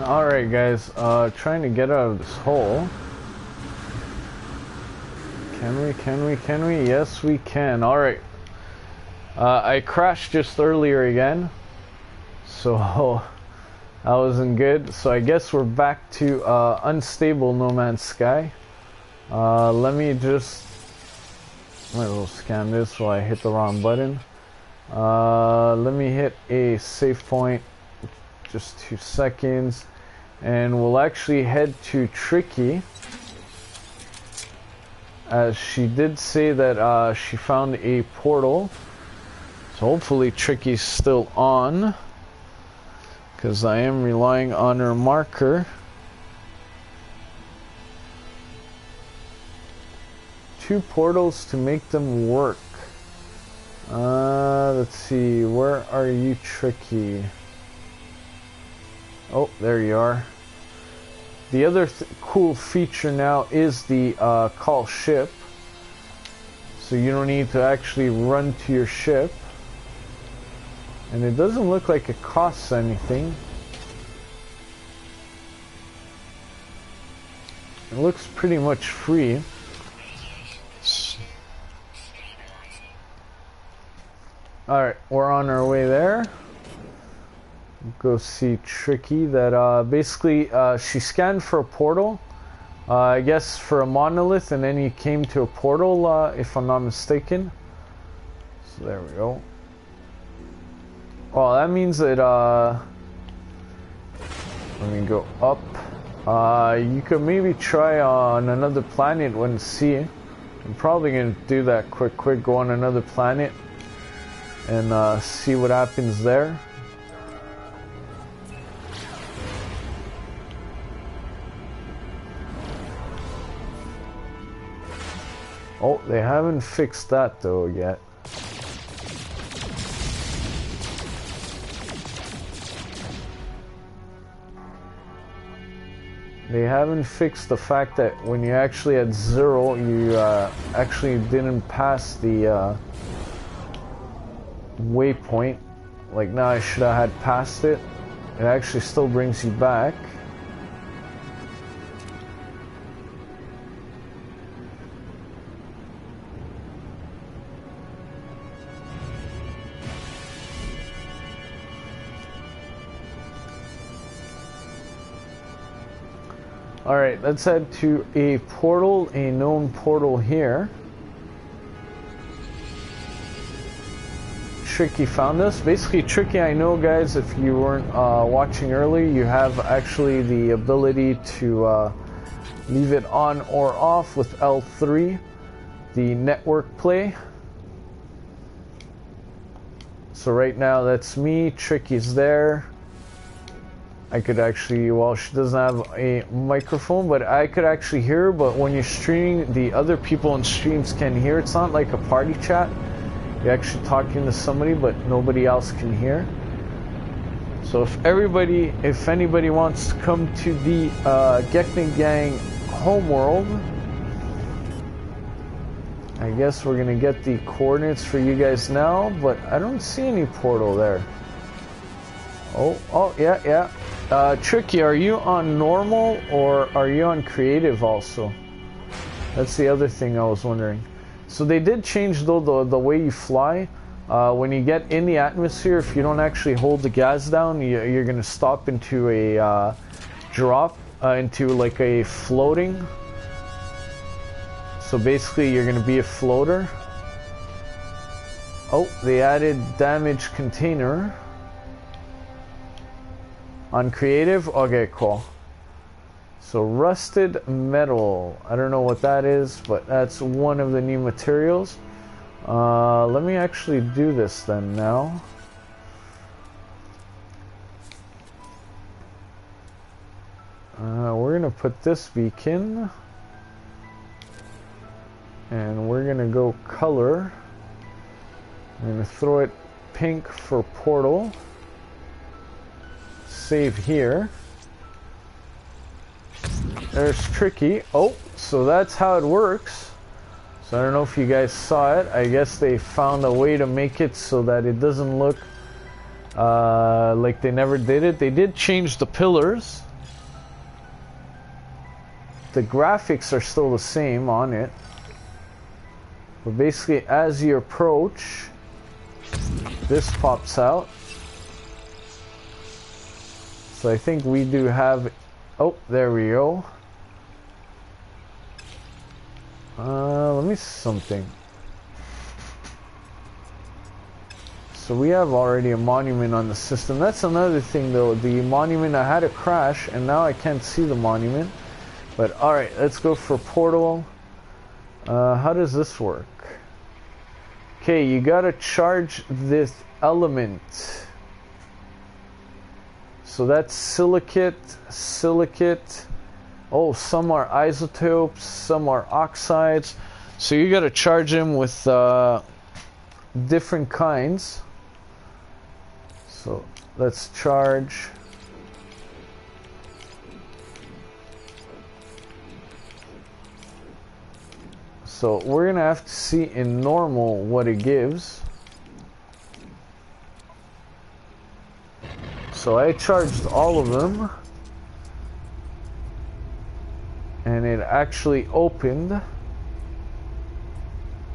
Alright guys, trying to get out of this hole. Can we? Yes we can. Alright. I crashed just earlier again. So that wasn't good. So I guess we're back to unstable No Man's Sky. Let me just might as well scan this while I hit the wrong button. Let me hit a save point. Just 2 seconds, and we'll actually head to Tricky, as she did say that she found a portal. So hopefully Tricky's still on, because I am relying on her marker. 2 portals to make them work. Let's see, where are you, Tricky? Oh, there you are. The other cool feature now is the call ship. So you don't need to actually run to your ship. And it doesn't look like it costs anything. It looks pretty much free. Alright, we're on our way there. Go see Tricky. That basically she scanned for a portal, I guess for a monolith, and then he came to a portal, if I'm not mistaken. So there we go. Oh, that means that let me go up. You could maybe try on another planet and see. I'm probably gonna do that quick go on another planet and see what happens there. Oh, they haven't fixed that though yet. They haven't fixed the fact that when you actually had 0, you actually didn't pass the waypoint. Like now I should have had passed it. It actually still brings you back. Alright, let's head to a portal, a known portal here. Tricky found us. Basically, Tricky, I know guys, if you weren't watching earlier, you have actually the ability to leave it on or off with L3, the network play. So right now that's me, Tricky's there. I could actually, well, she doesn't have a microphone, but I could actually hear her. But when you're streaming, the other people on streams can hear. It's not like a party chat. You're actually talking to somebody, but nobody else can hear. So if anybody wants to come to the Geknipgang homeworld, I guess we're gonna get the coordinates for you guys now, but I don't see any portal there. Oh, yeah. Tricky, are you on normal or are you on creative also? That's the other thing I was wondering. So they did change though the way you fly. When you get in the atmosphere, if you don't actually hold the gas down, you're gonna stop into a drop, into like a floating. So basically you're gonna be a floater. Oh, they added damage container on creative. Okay, cool. So rusted metal, I don't know what that is, but that's one of the new materials. Let me actually do this then now. We're gonna put this beacon, and we're gonna go color. I'm gonna throw it pink for portal. Save here. There's Tricky. Oh, so that's how it works. So I don't know if you guys saw it. I guess they found a way to make it so that it doesn't look like they never did it. They did change the pillars. The graphics are still the same on it. But basically, as you approach, this pops out. So I think we do have... Oh, there we go. Let me see something. So we have already a monument on the system. That's another thing though. The monument, I had a crash and now I can't see the monument. But alright, let's go for portal. How does this work? Okay, you gotta charge this element. So that's silicate. Oh, some are isotopes, some are oxides. So you gotta charge them with different kinds. So let's charge. So we're gonna have to see in normal what it gives. So I charged all of them and it actually opened.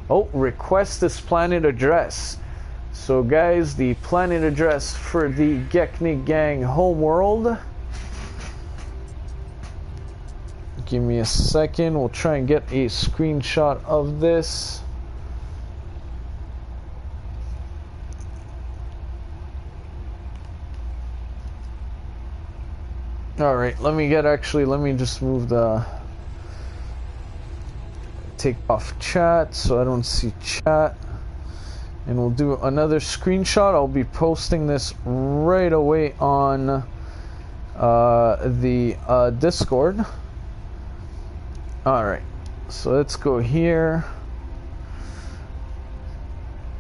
Oh, request this planet address. So guys, the planet address for the Geknipgang homeworld. Give me a second, we'll try and get a screenshot of this. Alright, let me just move the... Take off chat so I don't see chat. And we'll do another screenshot. I'll be posting this right away on the Discord. Alright, so let's go here.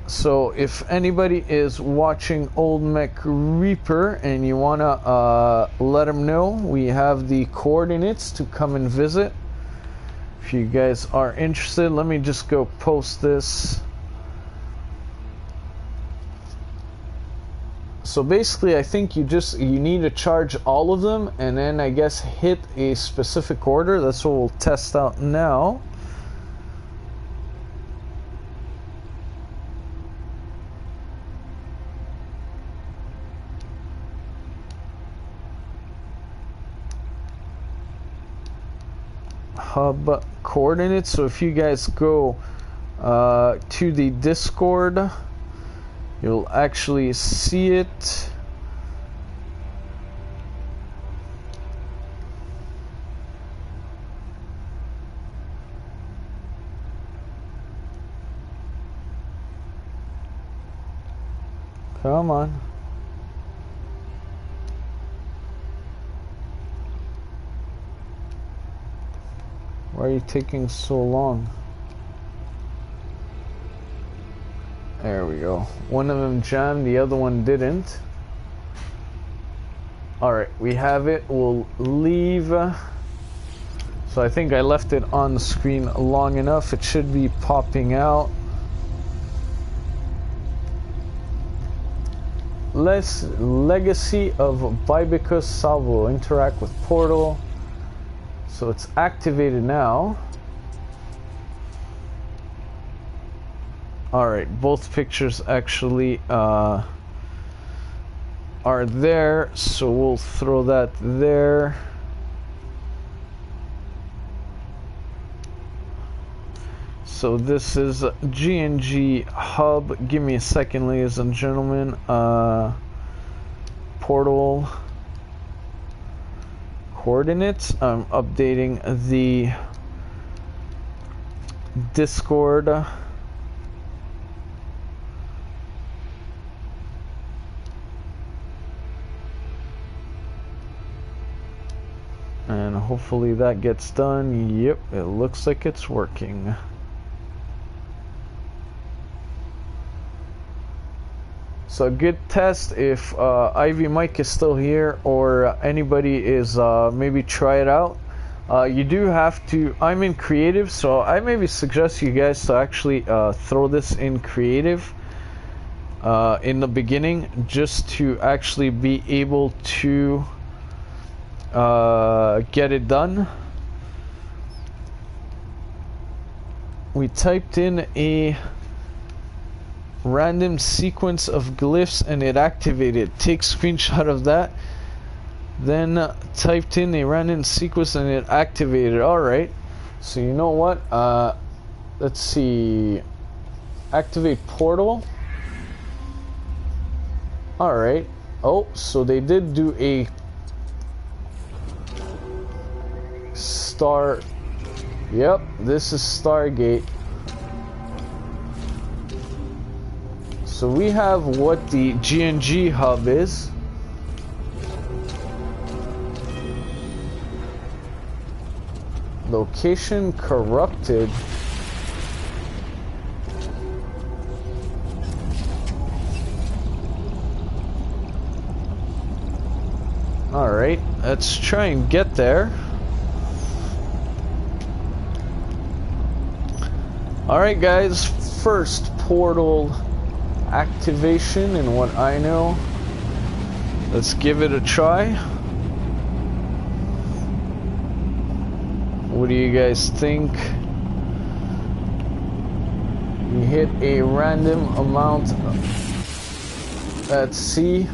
So if anybody is watching Old Mech Reaper and you wanna let them know, we have the coordinates to come and visit. If you guys are interested, let me just go post this. So basically I think you need to charge all of them and then I guess hit a specific order. That's what we'll test out now. Hub coordinates. So if you guys go to the Discord, you'll actually see it. Come on. Why are you taking so long? There we go. One of them jammed, the other one didn't. Alright, we have it. We'll leave. So I think I left it on the screen long enough. It should be popping out. Legacy of Bibicus Salvo. Interact with portal. So it's activated now. Alright, both pictures actually are there, so we'll throw that there. So this is GNG Hub. Give me a second, ladies and gentlemen. Portal coordinates. I'm updating the Discord. And hopefully that gets done. Yep, it looks like it's working. So a good test if Ivy Mike is still here or anybody is maybe try it out. You do have to, I'm in creative, so I maybe suggest you guys to actually throw this in creative. in the beginning, just to actually be able to get it done. We typed in a random sequence of glyphs and it activated. Take screenshot of that. Then typed in a random sequence and it activated. Alright, so you know what, let's see, activate portal. Alright, oh, so they did do a star. Yep, this is Stargate. So we have what the GNG hub is. Location corrupted. Alright, let's try and get there. Alright guys, first portal activation in what I know. Let's give it a try. What do you guys think? We hit a random amount. Let's see.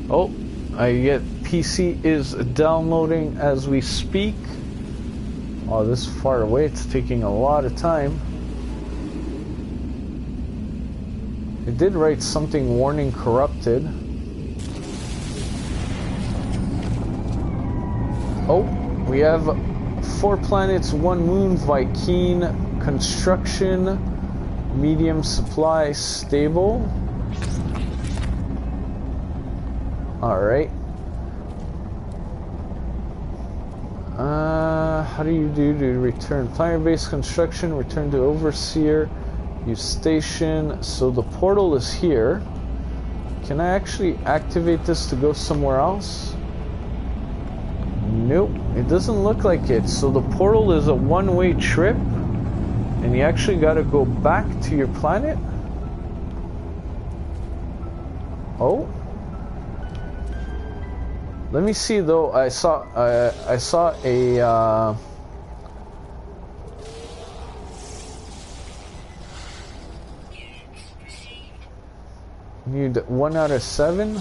Oh, I get PC is downloading as we speak. Oh, this is far away. It's taking a lot of time. It did write something, warning corrupted. Oh, we have 4 planets, 1 moon, Viking, construction, medium supply, stable. Alright. How do you do to return? Planet base construction, return to overseer, use station. So the portal is here. Can I actually activate this to go somewhere else? Nope, it doesn't look like it. So the portal is a one-way trip, and you actually got to go back to your planet. Oh. Let me see though. I saw a need 1 out of 7.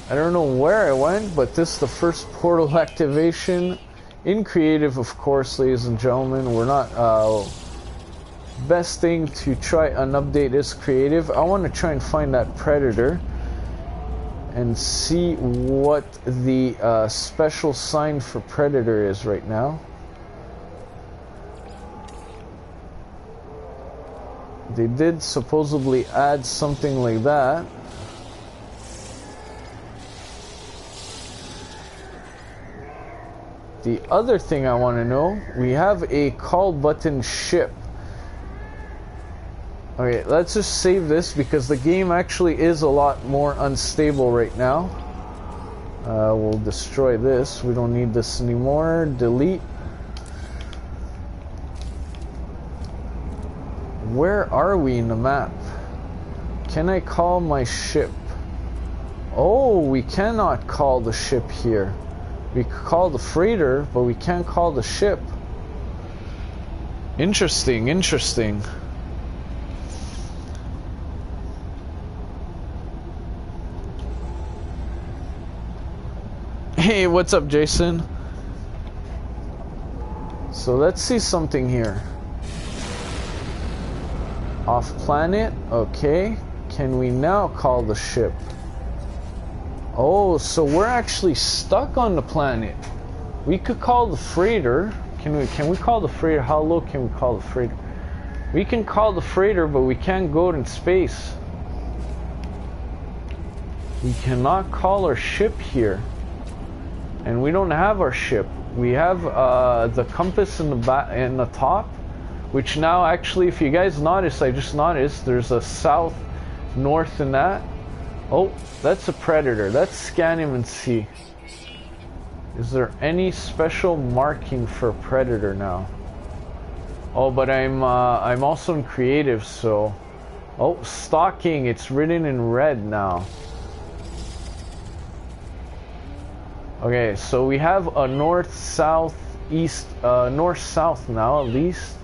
I don't know where I went, but this is the first portal activation in creative, of course, ladies and gentlemen. We're not best thing to try an update is creative. I want to try and find that predator and see what the special sign for predator is right now. They did supposedly add something like that. The other thing I want to know, we have a call button ship. Okay, let's just save this because the game actually is a lot more unstable right now. We'll destroy this. We don't need this anymore. Delete. Where are we in the map? Can I call my ship? Oh, we cannot call the ship here. We could call the freighter, but we can't call the ship. Interesting, interesting. Hey, what's up, Jason? So let's see something here. Off planet, okay. Can we now call the ship? Oh, so we're actually stuck on the planet. We could call the freighter. Can we call the freighter? How low can we call the freighter? We can call the freighter, but we can't go in space. We cannot call our ship here. And we don't have our ship. We have the compass in the top, which now actually, if you guys notice, I just noticed there's a south, north in that. Oh, that's a predator. Let's scan him and see. Is there any special marking for predator now? Oh, but I'm also in creative, so. Oh, stalking. It's written in red now. Okay, so we have a north, south, east, north, south now at least.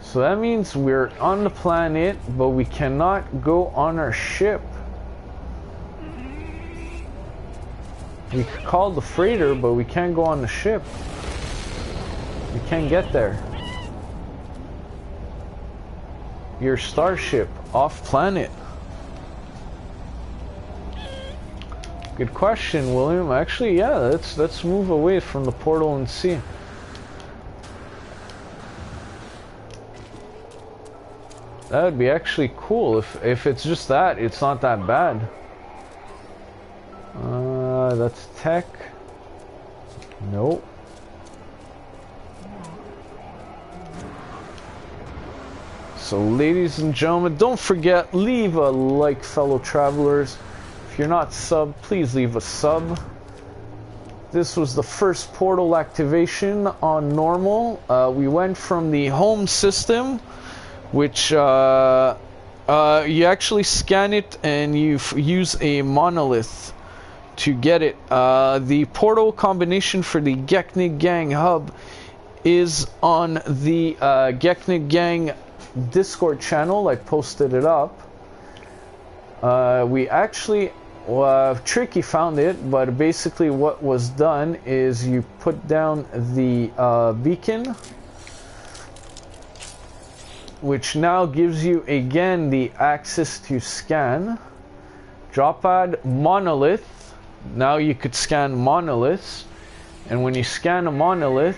So that means we're on the planet, but we cannot go on our ship. We could call the freighter, but we can't go on the ship. We can't get there. Your starship off planet. Good question, William. Actually, yeah, let's move away from the portal and see. That would be actually cool. If it's just that, it's not that bad. That's tech. Nope. So, ladies and gentlemen, don't forget, leave a like, fellow travelers. If you're not sub, please leave a sub. This was the first portal activation on normal. We went from the home system, which you actually scan it and you use a monolith to get it. The portal combination for the Geknipgang hub is on the Geknipgang Discord channel. I posted it up. We actually, Tricky found it, but basically what was done is you put down the beacon, which now gives you again the access to scan. Drop add monolith. Now you could scan monoliths, and when you scan a monolith,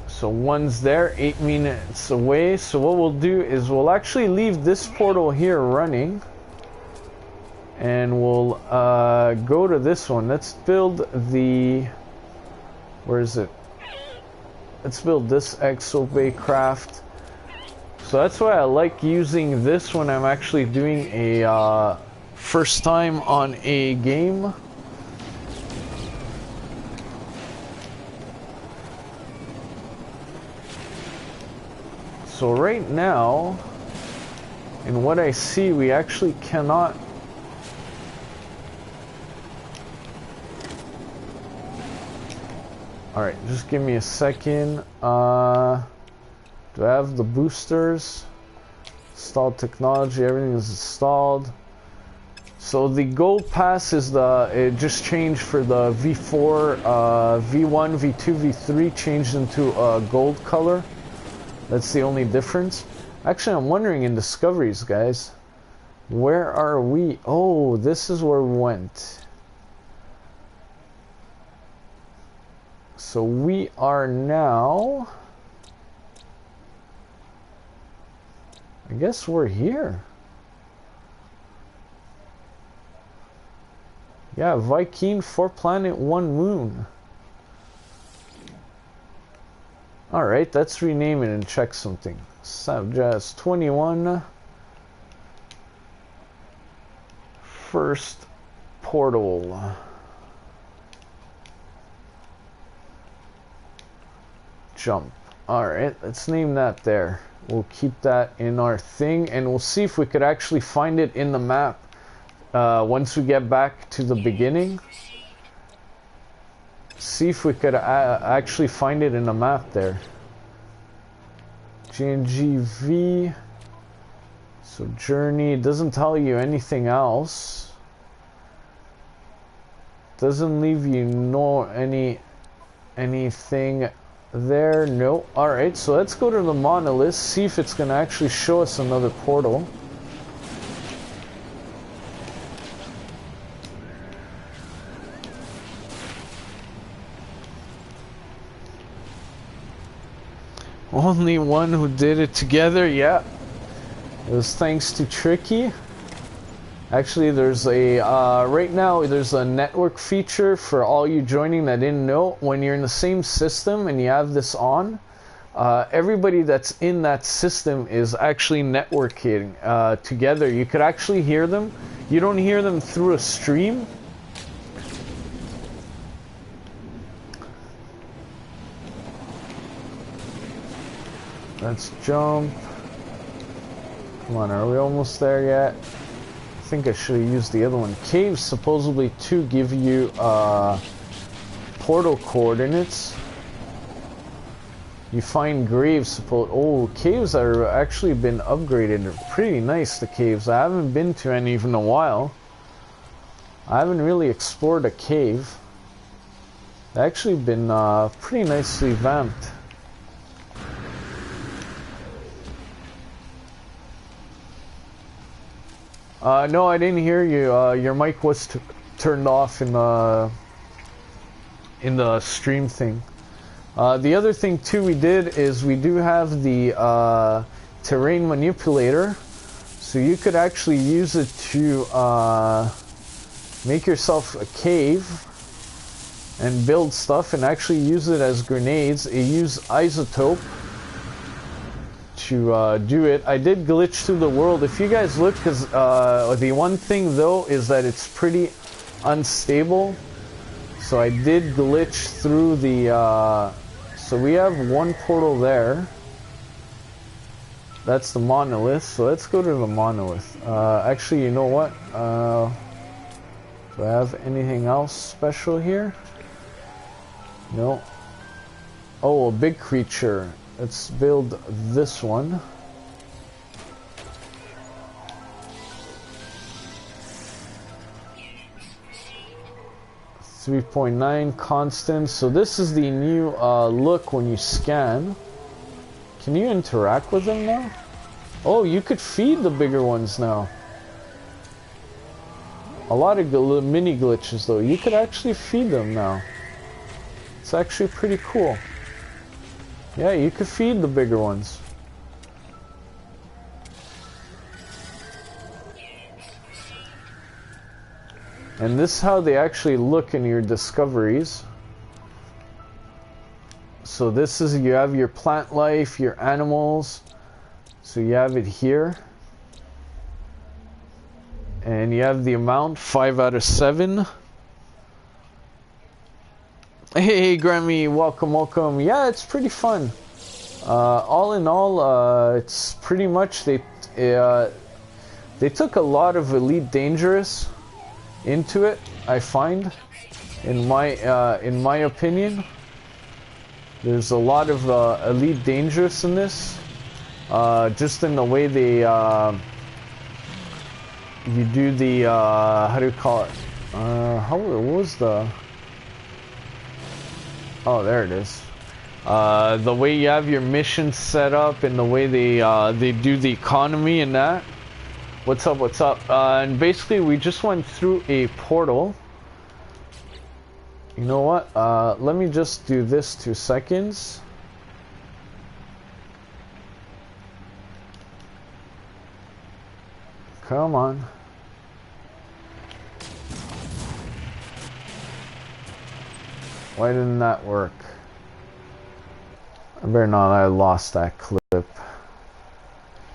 so one's there, 8 minutes away. So what we'll do is we'll actually leave this portal here running, and we'll go to this one. Let's build the, where is it? Let's build this exobay craft. So that's why I like using this when I'm actually doing a first time on a game. So right now, in what I see, we actually cannot. Alright, just give me a second. Do I have the boosters? Installed technology, everything is installed. So the gold pass is it just changed for the V4, V1, V2, V3 changed into a gold color. That's the only difference. Actually, I'm wondering in discoveries, guys, where are we? Oh, this is where we went. So we are now, I guess we're here. Yeah, Viking, 4 planet, 1 moon. Alright, let's rename it and check something. Savjazz21. First portal. Jump. Alright, let's name that there. We'll keep that in our thing, and we'll see if we could actually find it in the map once we get back to the beginning. See if we could actually find it in the map there. GNGV. So journey, doesn't tell you anything else. Doesn't leave you anything there. No. Alright, so let's go to the monolith, see if it's gonna actually show us another portal. Only one who did it together, yeah. It was thanks to Tricky. Actually, there's a right now there's a network feature for all you joining that didn't know. When you're in the same system and you have this on, everybody that's in that system is actually networking together. You could actually hear them. You don't hear them through a stream. Let's jump. Come on, are we almost there yet? I think I should have used the other one. Caves supposedly to give you portal coordinates. You find graves. Oh, caves are actually been upgraded. They're pretty nice, the caves. I haven't been to any even a while. I haven't really explored a cave. They've actually been pretty nicely vamped. No, I didn't hear you. Your mic was turned off in the stream thing. The other thing too we did is we do have the terrain manipulator, so you could actually use it to make yourself a cave and build stuff, and actually use it as grenades. It used isotope to do it. I did glitch through the world. If you guys look, because the one thing though is that it's pretty unstable, so I did glitch through the so we have one portal there. That's the monolith, so let's go to the monolith. Actually, you know what, do I have anything else special here? No. Oh, a big creature. Let's build this one. .9 constant. So this is the new look when you scan. Can you interact with them now? Oh, you could feed the bigger ones now. A lot of mini glitches though. You could actually feed them now. It's actually pretty cool. Yeah, you could feed the bigger ones. And this is how they actually look in your discoveries. So this is, you have your plant life, your animals. So you have it here. And you have the amount, 5 out of 7. Hey Grammy, welcome, welcome. Yeah, it's pretty fun. All in all, it's pretty much they took a lot of Elite Dangerous into it. I find, in my opinion, there's a lot of Elite Dangerous in this. Just in the way they you do the how do you call it? What was the? Oh, there it is. The way you have your mission set up and the way they do the economy and that. What's up, what's up? And basically we just went through a portal. You know what? Let me just do this 2 seconds. Come on. Why didn't that work? I better not have lost that clip.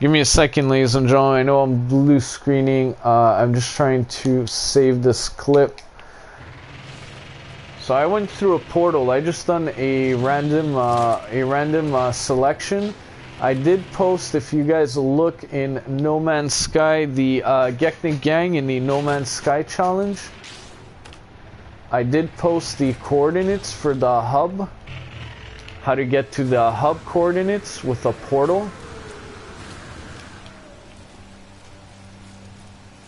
Give me a second, ladies and gentlemen. I know I'm blue screening. I'm just trying to save this clip. So I went through a portal. I just done a random selection. I did post, if you guys look in No Man's Sky, the Geknipgang in the No Man's Sky challenge. I did post the coordinates for the hub. How to get to the hub coordinates with a portal.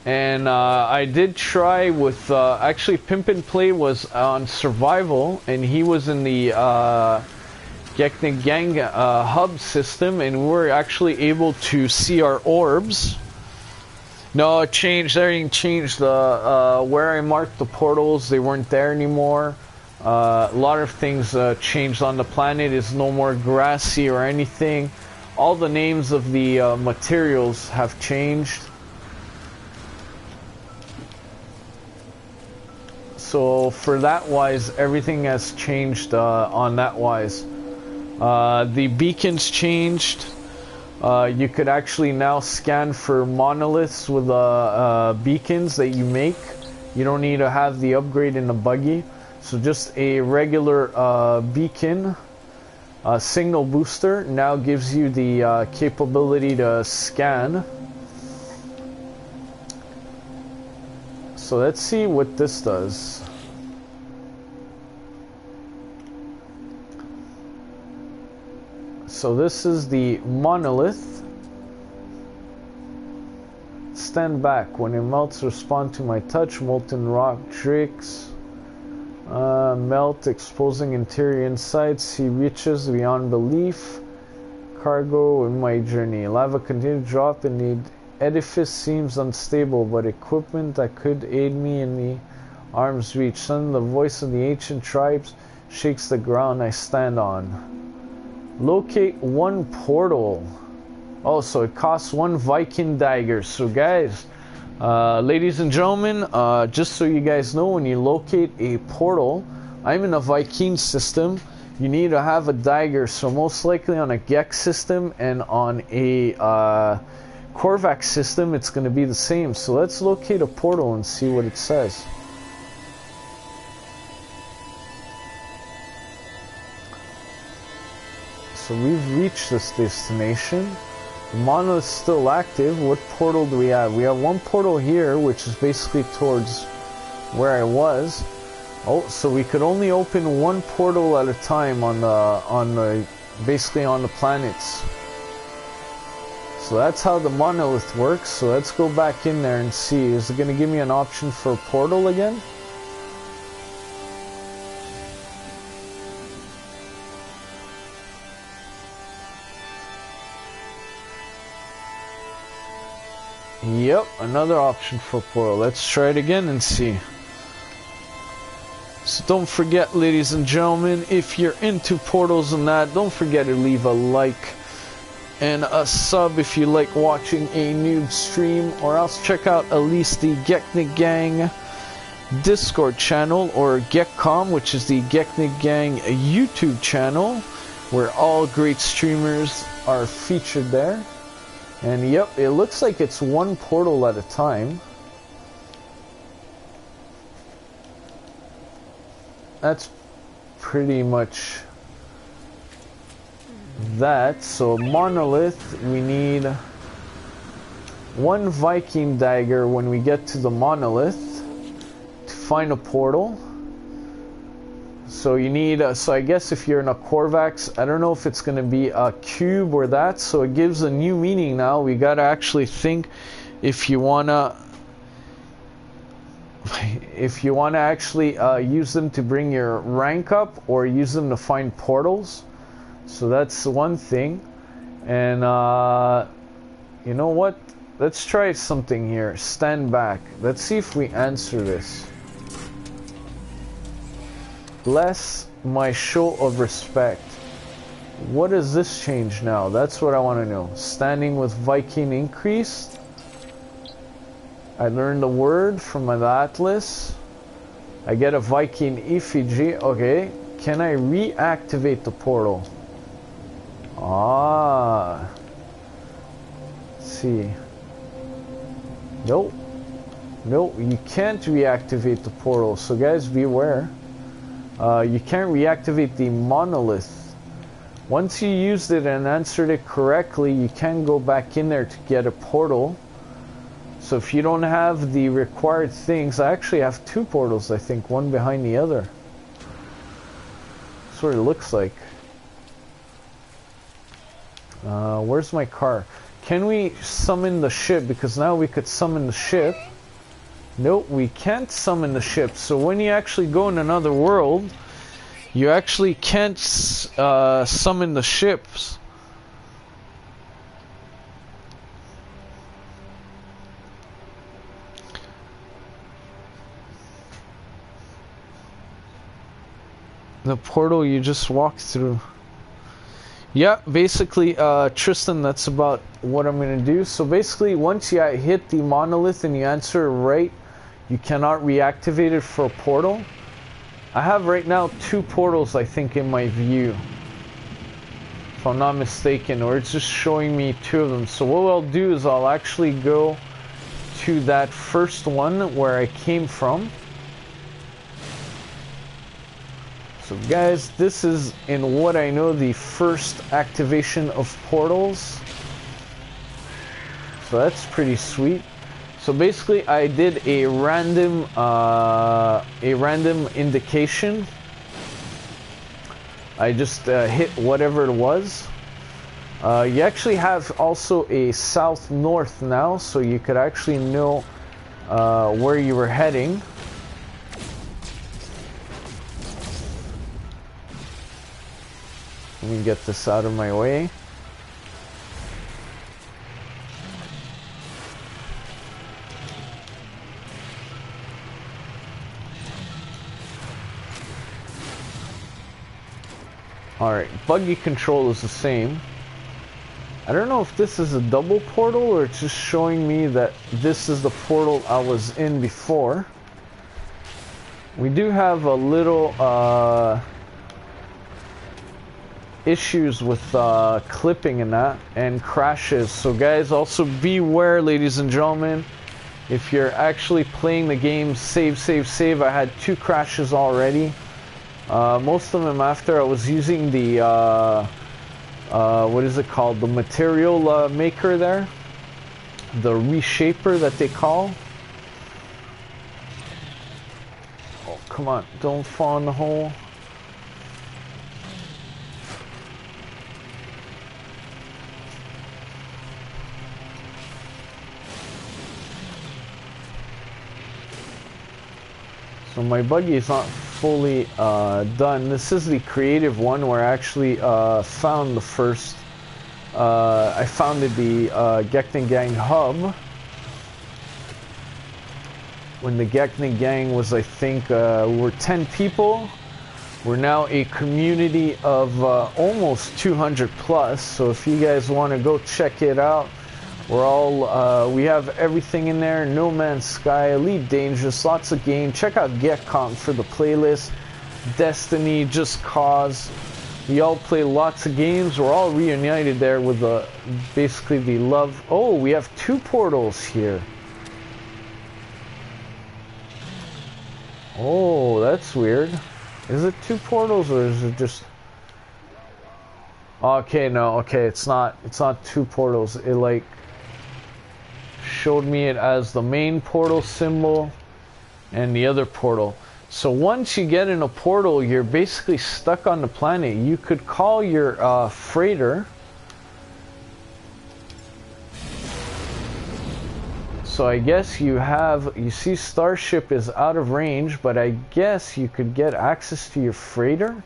And I did try with, actually Pimp and Play was on survival, and he was in the Geknipgang hub system, and we were actually able to see our orbs. No, it changed, everything changed. Where I marked the portals, they weren't there anymore. A lot of things changed on the planet. It's no more grassy or anything. All the names of the materials have changed. So for that wise, everything has changed on that wise. The beacons changed. You could actually now scan for monoliths with beacons that you make. You don't need to have the upgrade in the buggy. So just a regular beacon signal booster now gives you the capability to scan. So let's see what this does. So this is the monolith. Stand back. When it melts, respond to my touch. Molten rock tricks. Melt, exposing interior inside. Sea reaches beyond belief. Cargo in my journey. Lava continues to drop and the edifice seems unstable, but equipment that could aid me in the arm's reach. Suddenly the voice of the ancient tribes shakes the ground I stand on. Locate one portal. Oh, so it costs one Viking dagger. So guys, ladies and gentlemen, just so you guys know, when you locate a portal, I'm in a Viking system, you need to have a dagger. So most likely on a Gek system and on a Korvax system, it's going to be the same. So let's locate a portal and see what it says. So we've reached this destination. The monolith's still active. What portal do we have? We have one portal here, which is basically towards where I was. Oh, so we could only open one portal at a time basically on the planets. So that's how the monolith works. So let's go back in there and see. Is it going to give me an option for a portal again? Yep, another option for portal. Let's try it again and see. So don't forget, ladies and gentlemen, if you're into portals and that, don't forget to leave a like and a sub if you like watching a noob stream, or else check out at least the Geknipgang Discord channel, or Gekcom, which is the Geknipgang YouTube channel, where all great streamers are featured there. And yep, it looks like it's one portal at a time. That's pretty much that. So monolith, we need one Viking dagger when we get to the monolith to find a portal. So you need, so I guess if you're in a Korvax, I don't know if it's going to be a cube or that, so it gives a new meaning now. We got to actually think if you want to actually use them to bring your rank up, or use them to find portals. So that's one thing. And you know what? Let's try something here. Stand back. Let's see if we answer this. Bless my show of respect. What does this change now? That's what I want to know. Standing with Viking increased. I learned a word from my atlas. I get a Viking effigy. Okay. Can I reactivate the portal? Ah. Let's see. Nope. Nope. You can't reactivate the portal. So guys, beware. You can't reactivate the monolith. Once you used it and answered it correctly, you can go back in there to get a portal. So if you don't have the required things, I actually have two portals, I think, one behind the other. That's what it looks like. Where's my car? Can we summon the ship? Because now we could summon the ship. Nope, we can't summon the ship. So when you actually go in another world, you actually can't summon the ships. The portal you just walked through. Yeah, basically, Tristan, that's about what I'm going to do. So basically, once you hit the monolith and you answer right, you cannot reactivate it for a portal. I have right now 2 portals, I think, in my view, if I'm not mistaken, or it's just showing me 2 of them. So what I'll do is I'll actually go to that first one where I came from. So guys, this is, in what I know, the first activation of portals. So that's pretty sweet. So basically I did a random indication. I just hit whatever it was. You actually have also a south-north now, so you could actually know where you were heading. Let me get this out of my way. Alright, buggy control is the same. I don't know if this is a double portal or it's just showing me that this is the portal I was in before. We do have a little issues with clipping and that, and crashes. So guys, also beware, ladies and gentlemen, if you're actually playing the game, save. I had 2 crashes already. Most of them after I was using the what is it called, the material maker there, the reshaper that they call. Oh, come on, don't fall in the hole. So my buggy is not fully done. This is the creative one where I actually found the first, I founded the Geknipgang hub. When the Geknipgang was, I think, we were 10 people. We're now a community of almost 200 plus. So if you guys want to go check it out, we're all, we have everything in there. No Man's Sky, Elite Dangerous, lots of games. Check out Geknipgang for the playlist. Destiny, Just Cause. We all play lots of games. We're all reunited there with basically the love. Oh, we have 2 portals here. Oh, that's weird. Is it 2 portals or is it just... Okay, no, okay, it's not 2 portals. It like showed me it as the main portal symbol and the other portal. So once you get in a portal, you're basically stuck on the planet. You could call your freighter. So I guess you see Starship is out of range, but I guess you could get access to your freighter.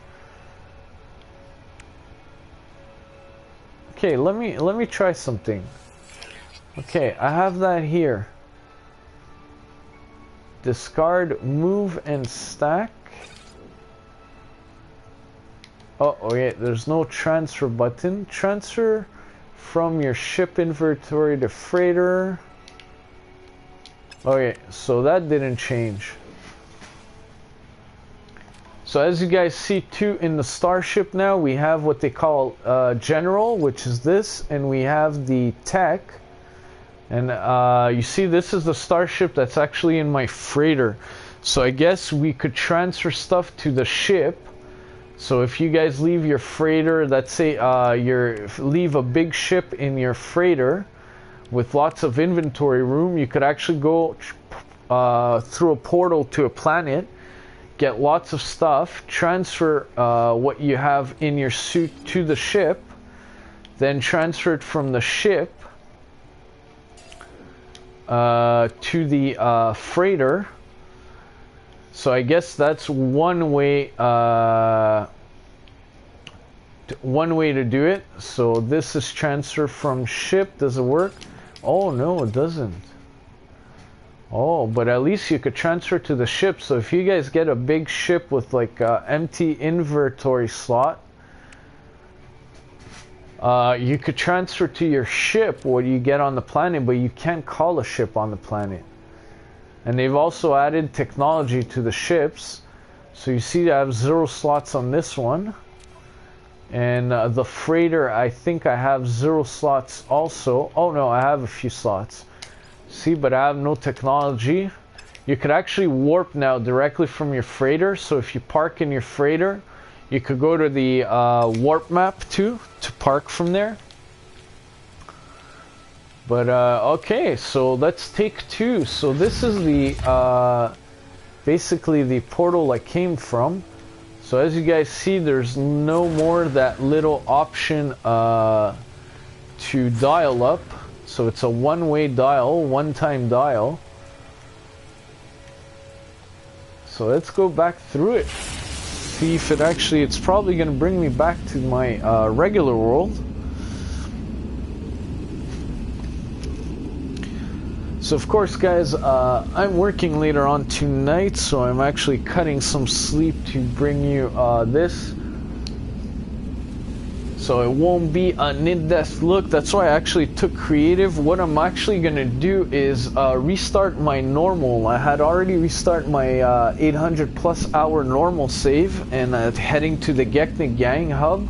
Okay, let me try something. Okay, I have that here. Discard, move, and stack. Oh, okay, there's no transfer button. Transfer from your ship inventory to freighter. Okay, so that didn't change. So as you guys see too, in the Starship now, we have what they call General, which is this, and we have the Tech. And you see, this is the Starship that's actually in my freighter. So I guess we could transfer stuff to the ship. So if you guys leave your freighter, let's say leave a big ship in your freighter with lots of inventory room, you could actually go through a portal to a planet, get lots of stuff, transfer what you have in your suit to the ship, then transfer it from the ship to the freighter. So I guess that's one way to do it. So this is transfer from ship. Does it work? Oh no, it doesn't. Oh, but at least you could transfer to the ship. So if you guys get a big ship with like a empty inventory slot, you could transfer to your ship what you get on the planet, but you can't call a ship on the planet. And they've also added technology to the ships. So you see I have 0 slots on this one. And the freighter, I think I have 0 slots also. Oh no, I have a few slots. See, but I have no technology. You could actually warp now directly from your freighter. So if you park in your freighter, you could go to the warp map too, to park from there. But okay, so let's take 2. So this is the basically the portal I came from. So as you guys see, there's no more that little option to dial up. So it's a one-way dial, one-time dial. So let's go back through it. See if it actually, it's probably going to bring me back to my regular world. So of course guys, I'm working later on tonight, so I'm actually cutting some sleep to bring you this. So it won't be an in-depth look. That's why I actually took creative. What I'm actually going to do is restart my normal. I had already restarted my 800 plus hour normal save and heading to the Geknipgang hub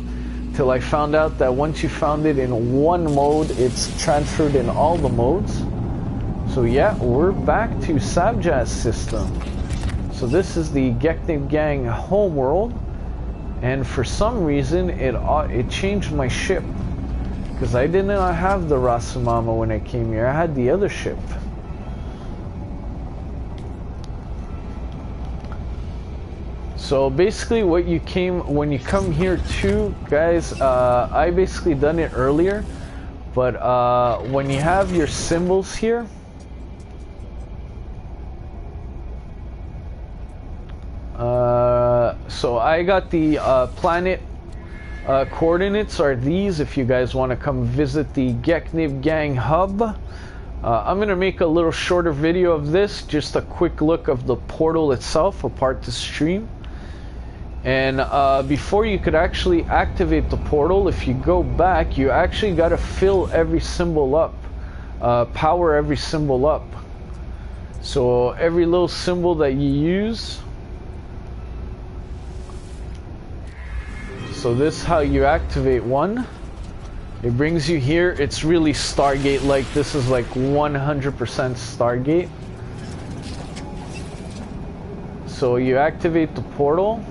till I found out that once you found it in one mode, it's transferred in all the modes. So yeah, we're back to Savjazz system. So this is the Geknipgang homeworld, and for some reason it changed my ship because I did not have the Rasamama when I came here. I had the other ship. So basically, when you come here too, guys, I basically done it earlier, but when you have your symbols here. So I got the planet coordinates are these if you guys want to come visit the Geknipgang hub. I'm going to make a little shorter video of this, just a quick look of the portal itself, apart the stream. And before you could actually activate the portal, if you go back, you actually got to fill every symbol up, power every symbol up. So every little symbol that you use. So this is how you activate one. It brings you here. It's really Stargate like. This is like 100% Stargate. So you activate the portal.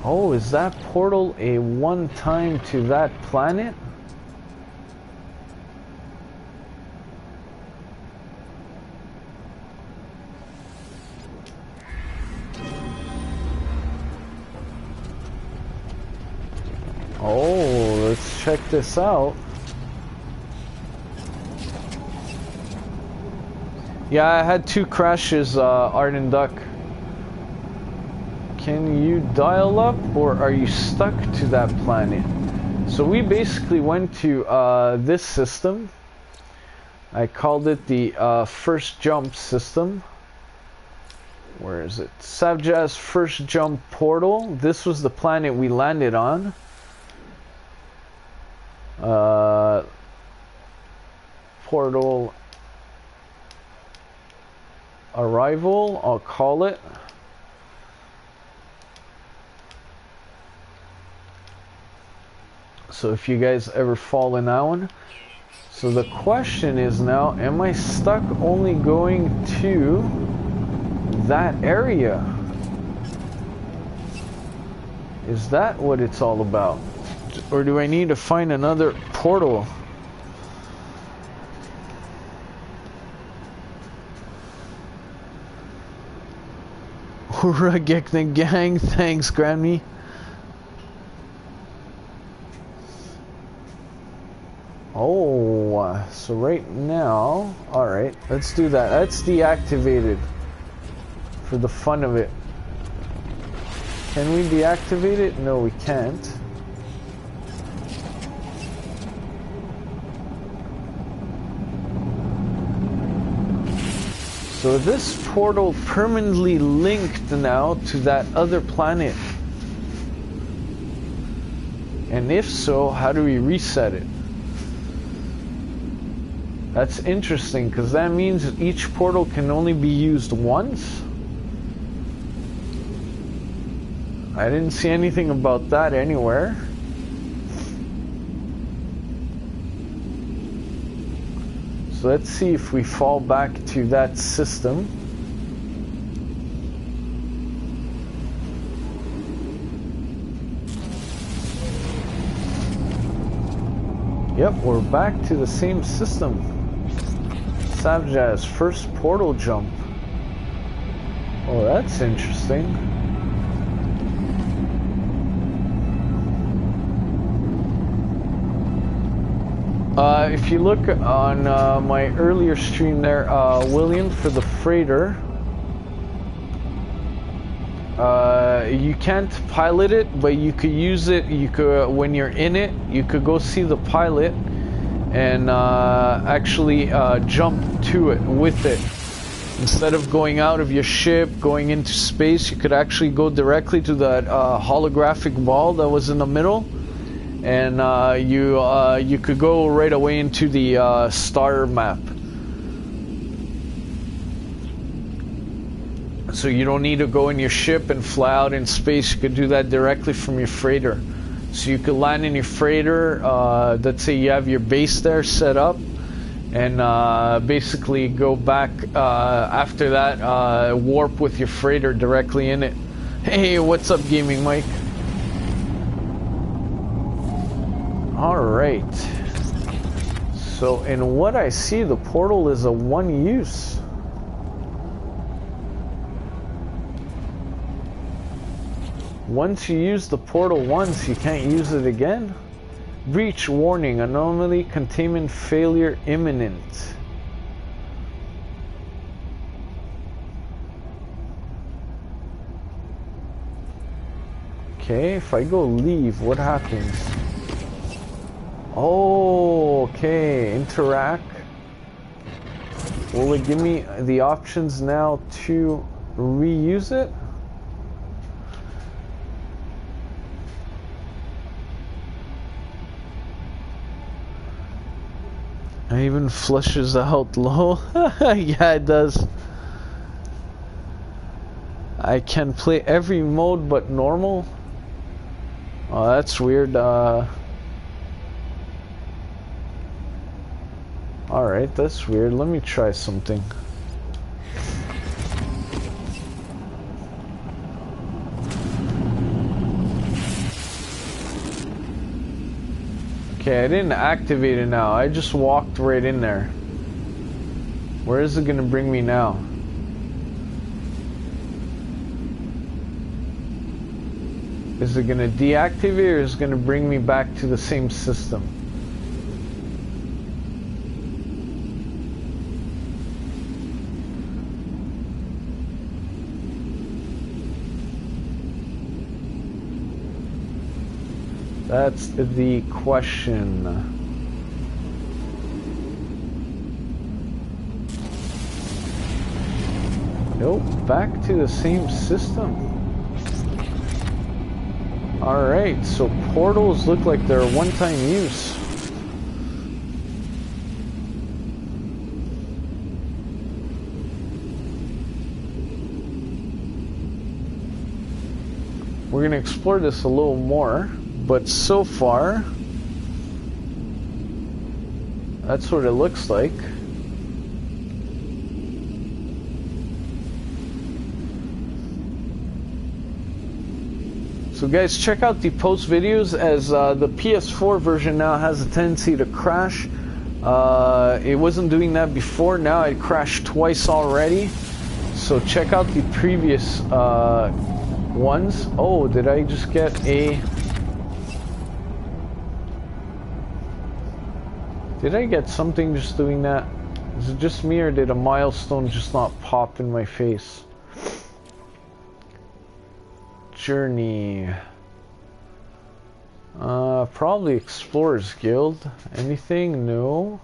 Oh, is that portal a one-time to that planet? Oh, let's check this out. Yeah, I had 2 crashes, Arden Duck. Can you dial up, or are you stuck to that planet? So we basically went to this system. I called it the first jump system. Where is it? Savjazz first jump portal. This was the planet we landed on. Portal arrival, I'll call it. So if you guys ever fall in that one. So the question is now, am I stuck only going to that area? Is that what it's all about? Or do I need to find another portal? Hoorah, Geknipgang, thanks, Grammy. Oh, so right now, alright, let's do that. That's deactivated for the fun of it. Can we deactivate it? No, we can't. So this portal permanently linked now to that other planet. And if so, how do we reset it? That's interesting, because that means each portal can only be used once? I didn't see anything about that anywhere. So let's see if we fall back to that system. Yep, we're back to the same system. Savjazz, first portal jump. Oh, that's interesting. If you look on my earlier stream there, William, for the freighter, you can't pilot it, but you could use it. You could, when you're in it, you could go see the pilot and actually jump to it with it. Instead of going out of your ship, going into space, you could actually go directly to that holographic ball that was in the middle. And you could go right away into the star map. So you don't need to go in your ship and fly out in space. You could do that directly from your freighter. So you could land in your freighter, let's say you have your base there set up, and basically go back after that, warp with your freighter directly in it. Hey, what's up, Gaming Mike? Alright, so in what I see, the portal is a one use. Once you use the portal once, you can't use it again. Breach warning, anomaly, containment failure imminent. Okay, if I go leave, what happens? Oh, okay, interact. Will it give me the options now to reuse it? It even flushes out low. Yeah, it does. I can play every mode but normal. Oh, that's weird. Alright, that's weird. Let me try something. Okay, I didn't activate it now. I just walked right in there. Where is it gonna bring me now? Is it gonna deactivate, or is it gonna bring me back to the same system? That's the question. Nope, back to the same system. Alright, so portals look like they're one-time use. We're going to explore this a little more. But so far, that's what it looks like. So guys, check out the post videos, as the PS4 version now has a tendency to crash. It wasn't doing that before. Now it crashed twice already. So check out the previous ones. Oh, did I just get a... Did I get something just doing that? Is it just me, or did a milestone just not pop in my face? Journey. Probably Explorers Guild. Anything? No.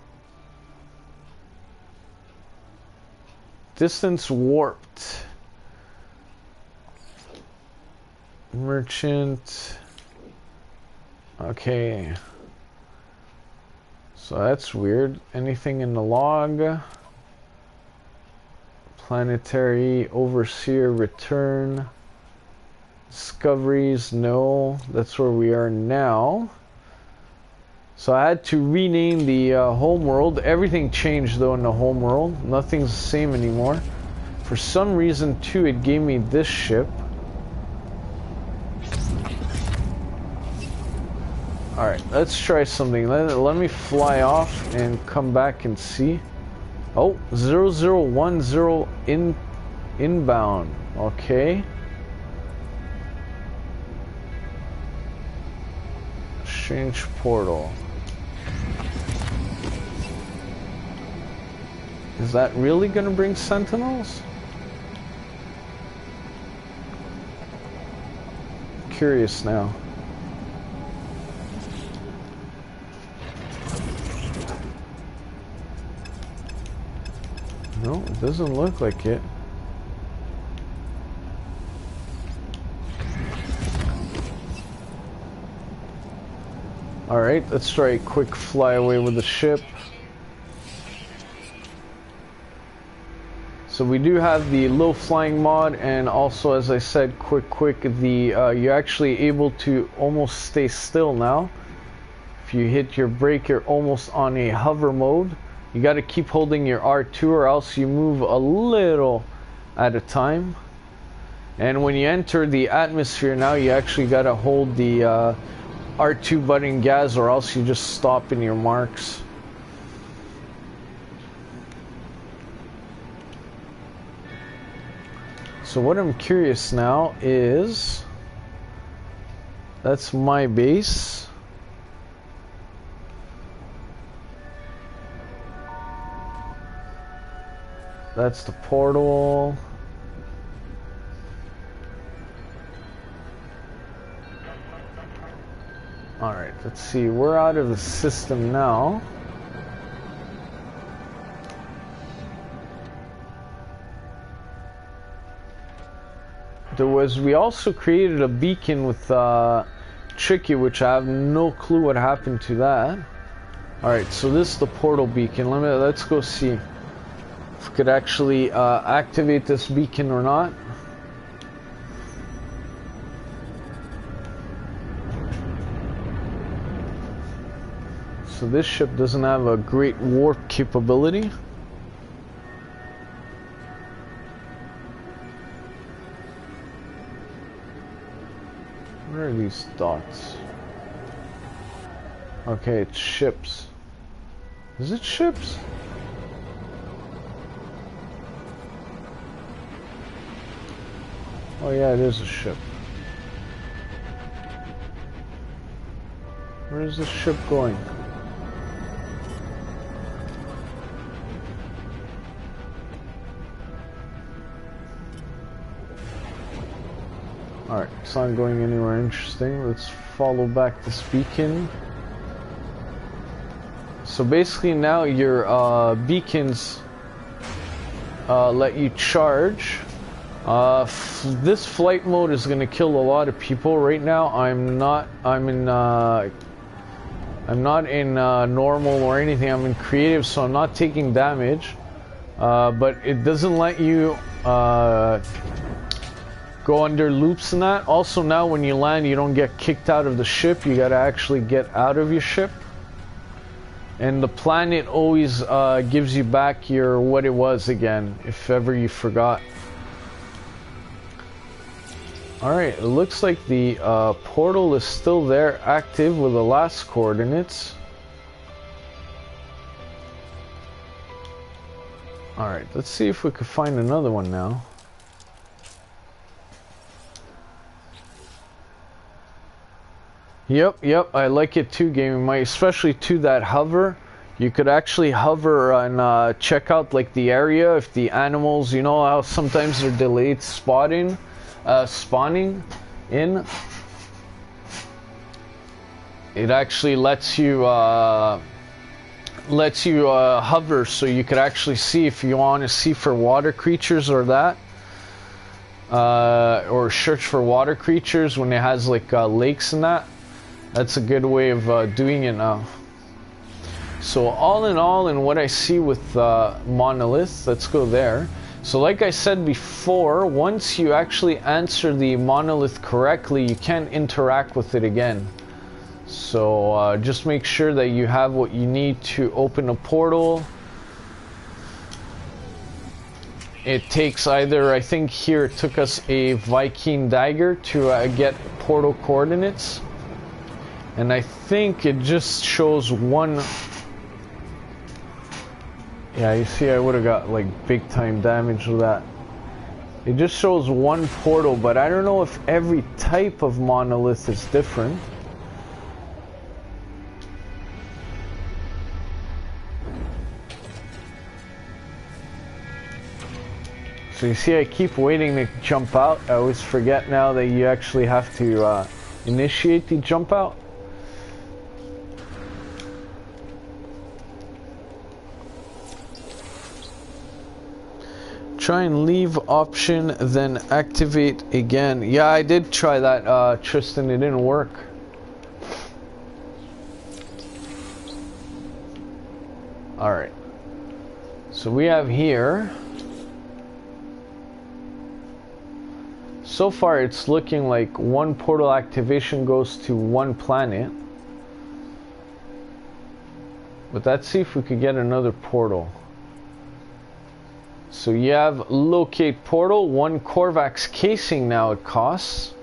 Distance warped. Merchant. Okay. So that's weird. Anything in the log? Planetary overseer return. Discoveries, no. That's where we are now. So I had to rename the homeworld. Everything changed though in the homeworld. Nothing's the same anymore. For some reason too, it gave me this ship. Alright, let's try something. Let me fly off and come back and see. Oh, 0010 inbound. Okay. Strange portal. Is that really gonna bring sentinels? Curious now. No, it doesn't look like it. Alright, let's try a quick flyaway with the ship. So we do have the low flying mod, and also, as I said, quick, the you're actually able to almost stay still now. If you hit your brake, you're almost on a hover mode. You got to keep holding your R2 or else you move a little at a time. And when you enter the atmosphere now, you actually got to hold the R2 button gas, or else you just stop in your marks. So what I'm curious now is, that's my base. That's the portal. Alright, let's see. We're out of the system now. We also created a beacon with Tricky, which I have no clue what happened to that. Alright, so this is the portal beacon. Let's go see if we could actually activate this beacon or not. So this ship doesn't have a great warp capability. Where are these dots? Okay, it's ships. Is it ships? Oh yeah, it is a ship. Where is this ship going? Alright, it's not going anywhere interesting. Let's follow back this beacon. So basically now your beacons let you charge. This flight mode is going to kill a lot of people. Right now I'm not in normal or anything. I'm in creative, so I'm not taking damage. But it doesn't let you go under loops and that. Also now when you land, you don't get kicked out of the ship. You gotta actually get out of your ship. And the planet always gives you back your what it was again, if ever you forgot. Alright, it looks like the portal is still there, active with the last coordinates. Alright, let's see if we can find another one now. Yep, I like it too, Gaming, especially to that hover. You could actually hover and check out like the area if the animals, you know how sometimes they're delayed spawning in. It actually lets you hover, so you could actually see if you want to see for water creatures or that. Or search for water creatures when it has like lakes and that. That's a good way of doing it now. So all in all, and what I see with monoliths, let's go there. So like I said before, once you actually answer the monolith correctly, you can't interact with it again. So just make sure that you have what you need to open a portal. It takes either, I think here it took us a Viking dagger to get portal coordinates. And I think it just shows one. Yeah, you see I would have got like big time damage with that. It just shows one portal, but I don't know if every type of monolith is different. So you see I keep waiting to jump out. I always forget now that you actually have to initiate the jump out. Try and leave option, then activate again. Yeah, I did try that, Tristan. It didn't work. Alright. So we have here. So far it's looking like one portal activation goes to one planet. But let's see if we could get another portal. So you have locate portal, 1 Korvax casing now it costs.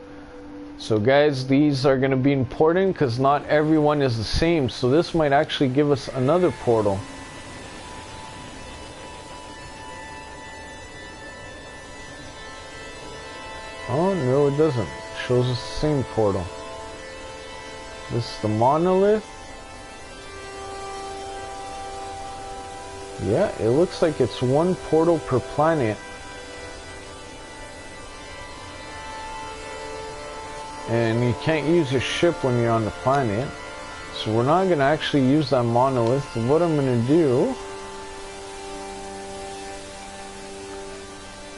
So guys, these are going to be important because not everyone is the same. So this might actually give us another portal. Oh no, it doesn't. It shows us the same portal. This is the monolith. Yeah, it looks like it's 1 portal per planet. And you can't use your ship when you're on the planet. So we're not going to actually use that monolith. What I'm going to do...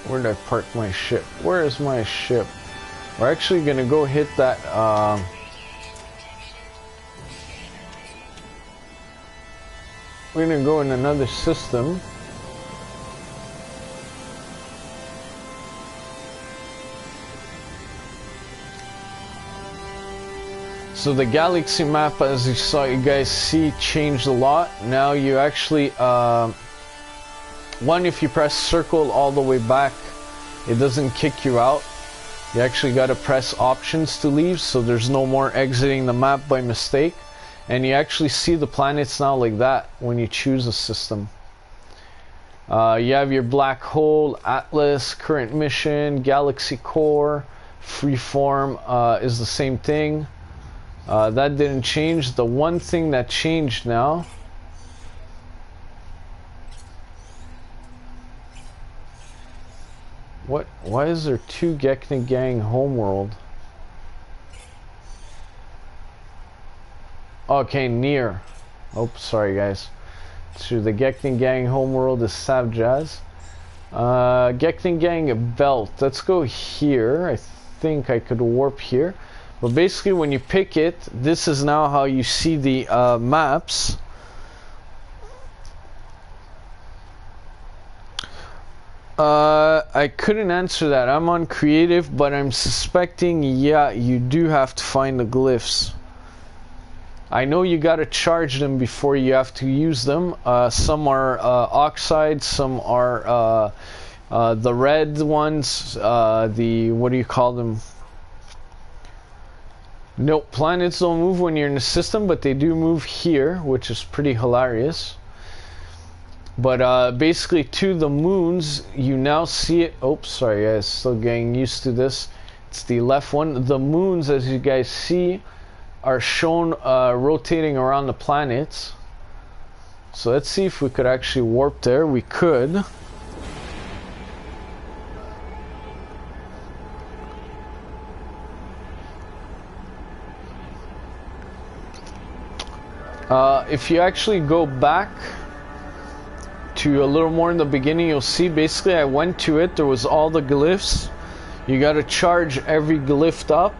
Where did I park my ship? Where is my ship? We're actually going to go hit that... We're going to go in another system. So the galaxy map, as you guys see, changed a lot. Now you actually, one, if you press circle all the way back, it doesn't kick you out. You actually got to press options to leave, so there's no more exiting the map by mistake. And you actually see the planets now like that when you choose a system. You have your black hole, Atlas, current mission, galaxy core, freeform is the same thing. That didn't change. The one thing that changed now, what? Why is there 2 Geknipgang homeworld? Okay, near. Oh, sorry guys. So the Geknipgang homeworld is Savjazz. Geknipgang belt. Let's go here. I think I could warp here. But basically when you pick it, this is now how you see the maps. I couldn't answer that. I'm on creative, but I'm suspecting, yeah, you do have to find the glyphs. I know you gotta charge them before you have to use them. Some are oxide, some are the red ones, the, what do you call them? Nope, planets don't move when you're in the system, but they do move here, which is pretty hilarious. But basically to the moons, you now see it. Oops, sorry guys, still getting used to this. It's the left one. The moons, as you guys see, are shown rotating around the planets. So let's see if we could actually warp there. We could. If you actually go back to a little more in the beginning, you'll see basically I went to it, there was all the glyphs. You got to charge every glyph up,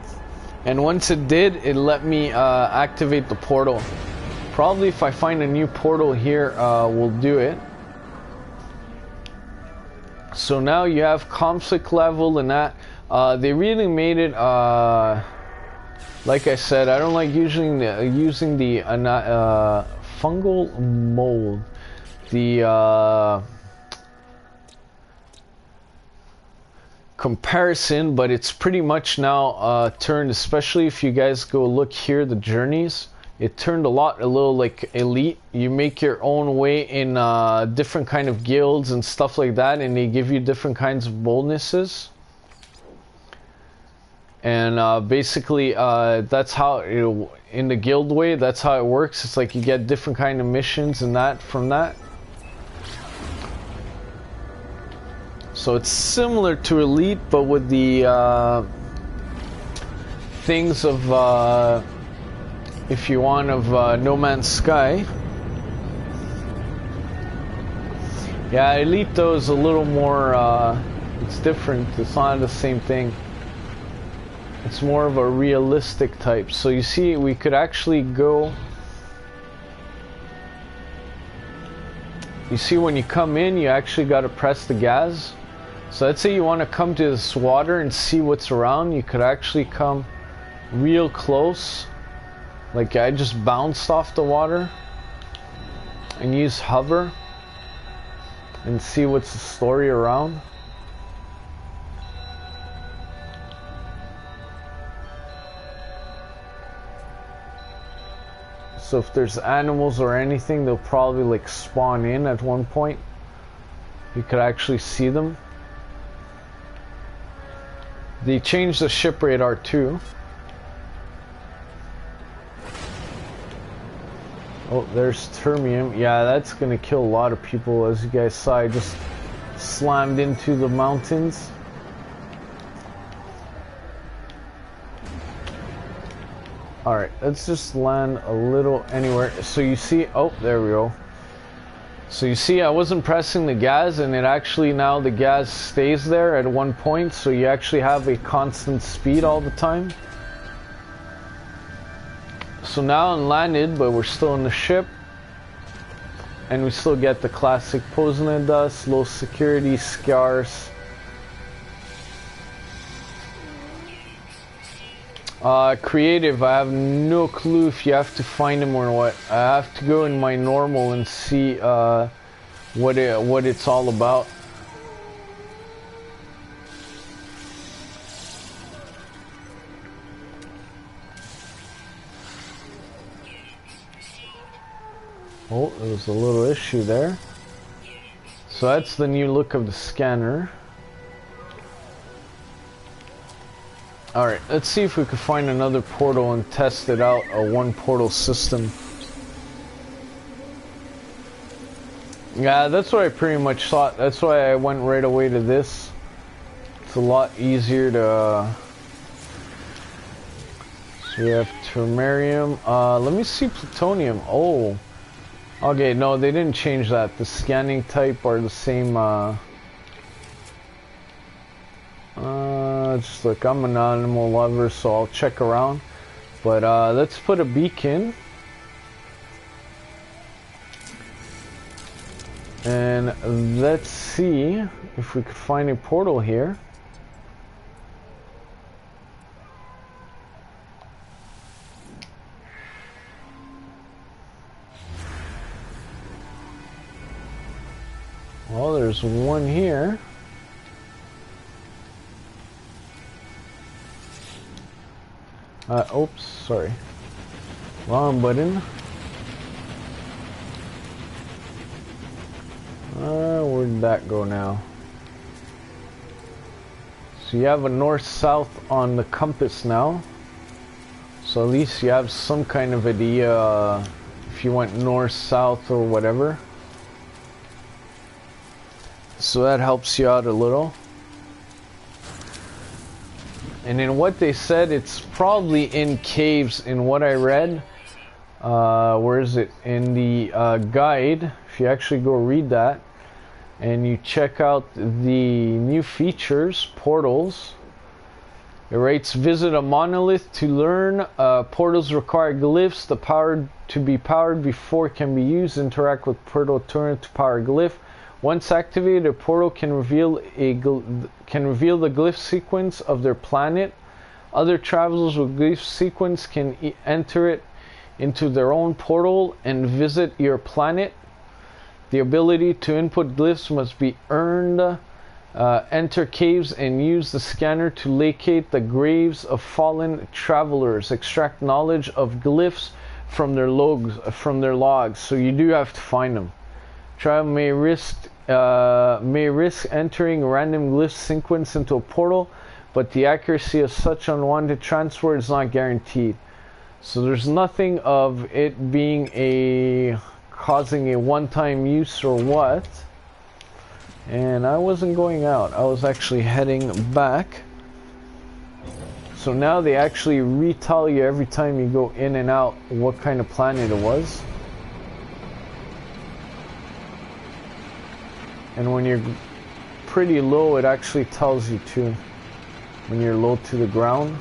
and once it did, it let me activate the portal. Probably if I find a new portal here, we'll do it. So now you have conflict level and that. They really made it, like I said, I don't like using the fungal mold. The comparison, but it's pretty much now turned, especially if you guys go look here, the journeys, it turned a little like elite. You make your own way in different kind of guilds and stuff like that, and they give you different kinds of bonuses. And basically that's how in the guild way, that's how it works. It's like you get different kind of missions and that from that. So it's similar to Elite, but with the things of, if you want, of No Man's Sky. Yeah, Elite though is a little more, it's different. It's not the same thing. It's more of a realistic type. So you see, we could actually go... You see, when you come in, you actually got to press the gas. So let's say you want to come to this water and see what's around. You could actually come real close. Like I just bounced off the water. And use hover. And see what's the story around. So if there's animals or anything, they'll probably like spawn in at one point. You could actually see them. They changed the ship radar too. Oh, there's termium. Yeah, that's gonna kill a lot of people. As you guys saw, I just slammed into the mountains. Alright, let's just land a little anywhere. So you see, oh, there we go. So you see, I wasn't pressing the gas, and it actually now the gas stays there at one point, so you actually have a constant speed all the time. So now I'm landed, but we're still in the ship. And we still get the classic Poznan dust, low security, scarce. Creative, I have no clue if you have to find him or what. I have to go in my normal and see what it's all about. Oh, there was a little issue there. So that's the new look of the scanner. Alright, let's see if we can find another portal and test it out, a one portal system. Yeah, that's what I pretty much thought. That's why I went right away to this. It's a lot easier to... So we have termarium. Let me see plutonium. Oh. Okay, no, they didn't change that. The scanning type are the same... just look, I'm an animal lover, so I'll check around. But let's put a beacon. And let's see if we could find a portal here. Well, there's one here. Oops, sorry. Wrong button. Where'd that go now? So you have a north-south on the compass now. So at least you have some kind of idea if you went north-south or whatever. So that helps you out a little. And in what they said, it's probably in caves in what I read. Where is it? In the guide, if you actually go read that, and you check out the new features, portals, It writes, visit a monolith to learn. Portals require glyphs. The power to be powered before it can be used. Interact with portal turn to power glyph. Once activated, a portal can reveal the glyph sequence of their planet. Other travelers with glyph sequence can enter it into their own portal and visit your planet. The ability to input glyphs must be earned. Enter caves and use the scanner to locate the graves of fallen travelers. Extract knowledge of glyphs from their logs. So you do have to find them. Travel may risk entering random glyph sequence into a portal, but the accuracy of such unwanted transfer is not guaranteed. So there's nothing of it being causing a one-time use or what. And I wasn't going out, I was actually heading back. So now they actually retell you every time you go in and out what kind of planet it was. And when you're pretty low, it actually tells you too, when you're low to the ground.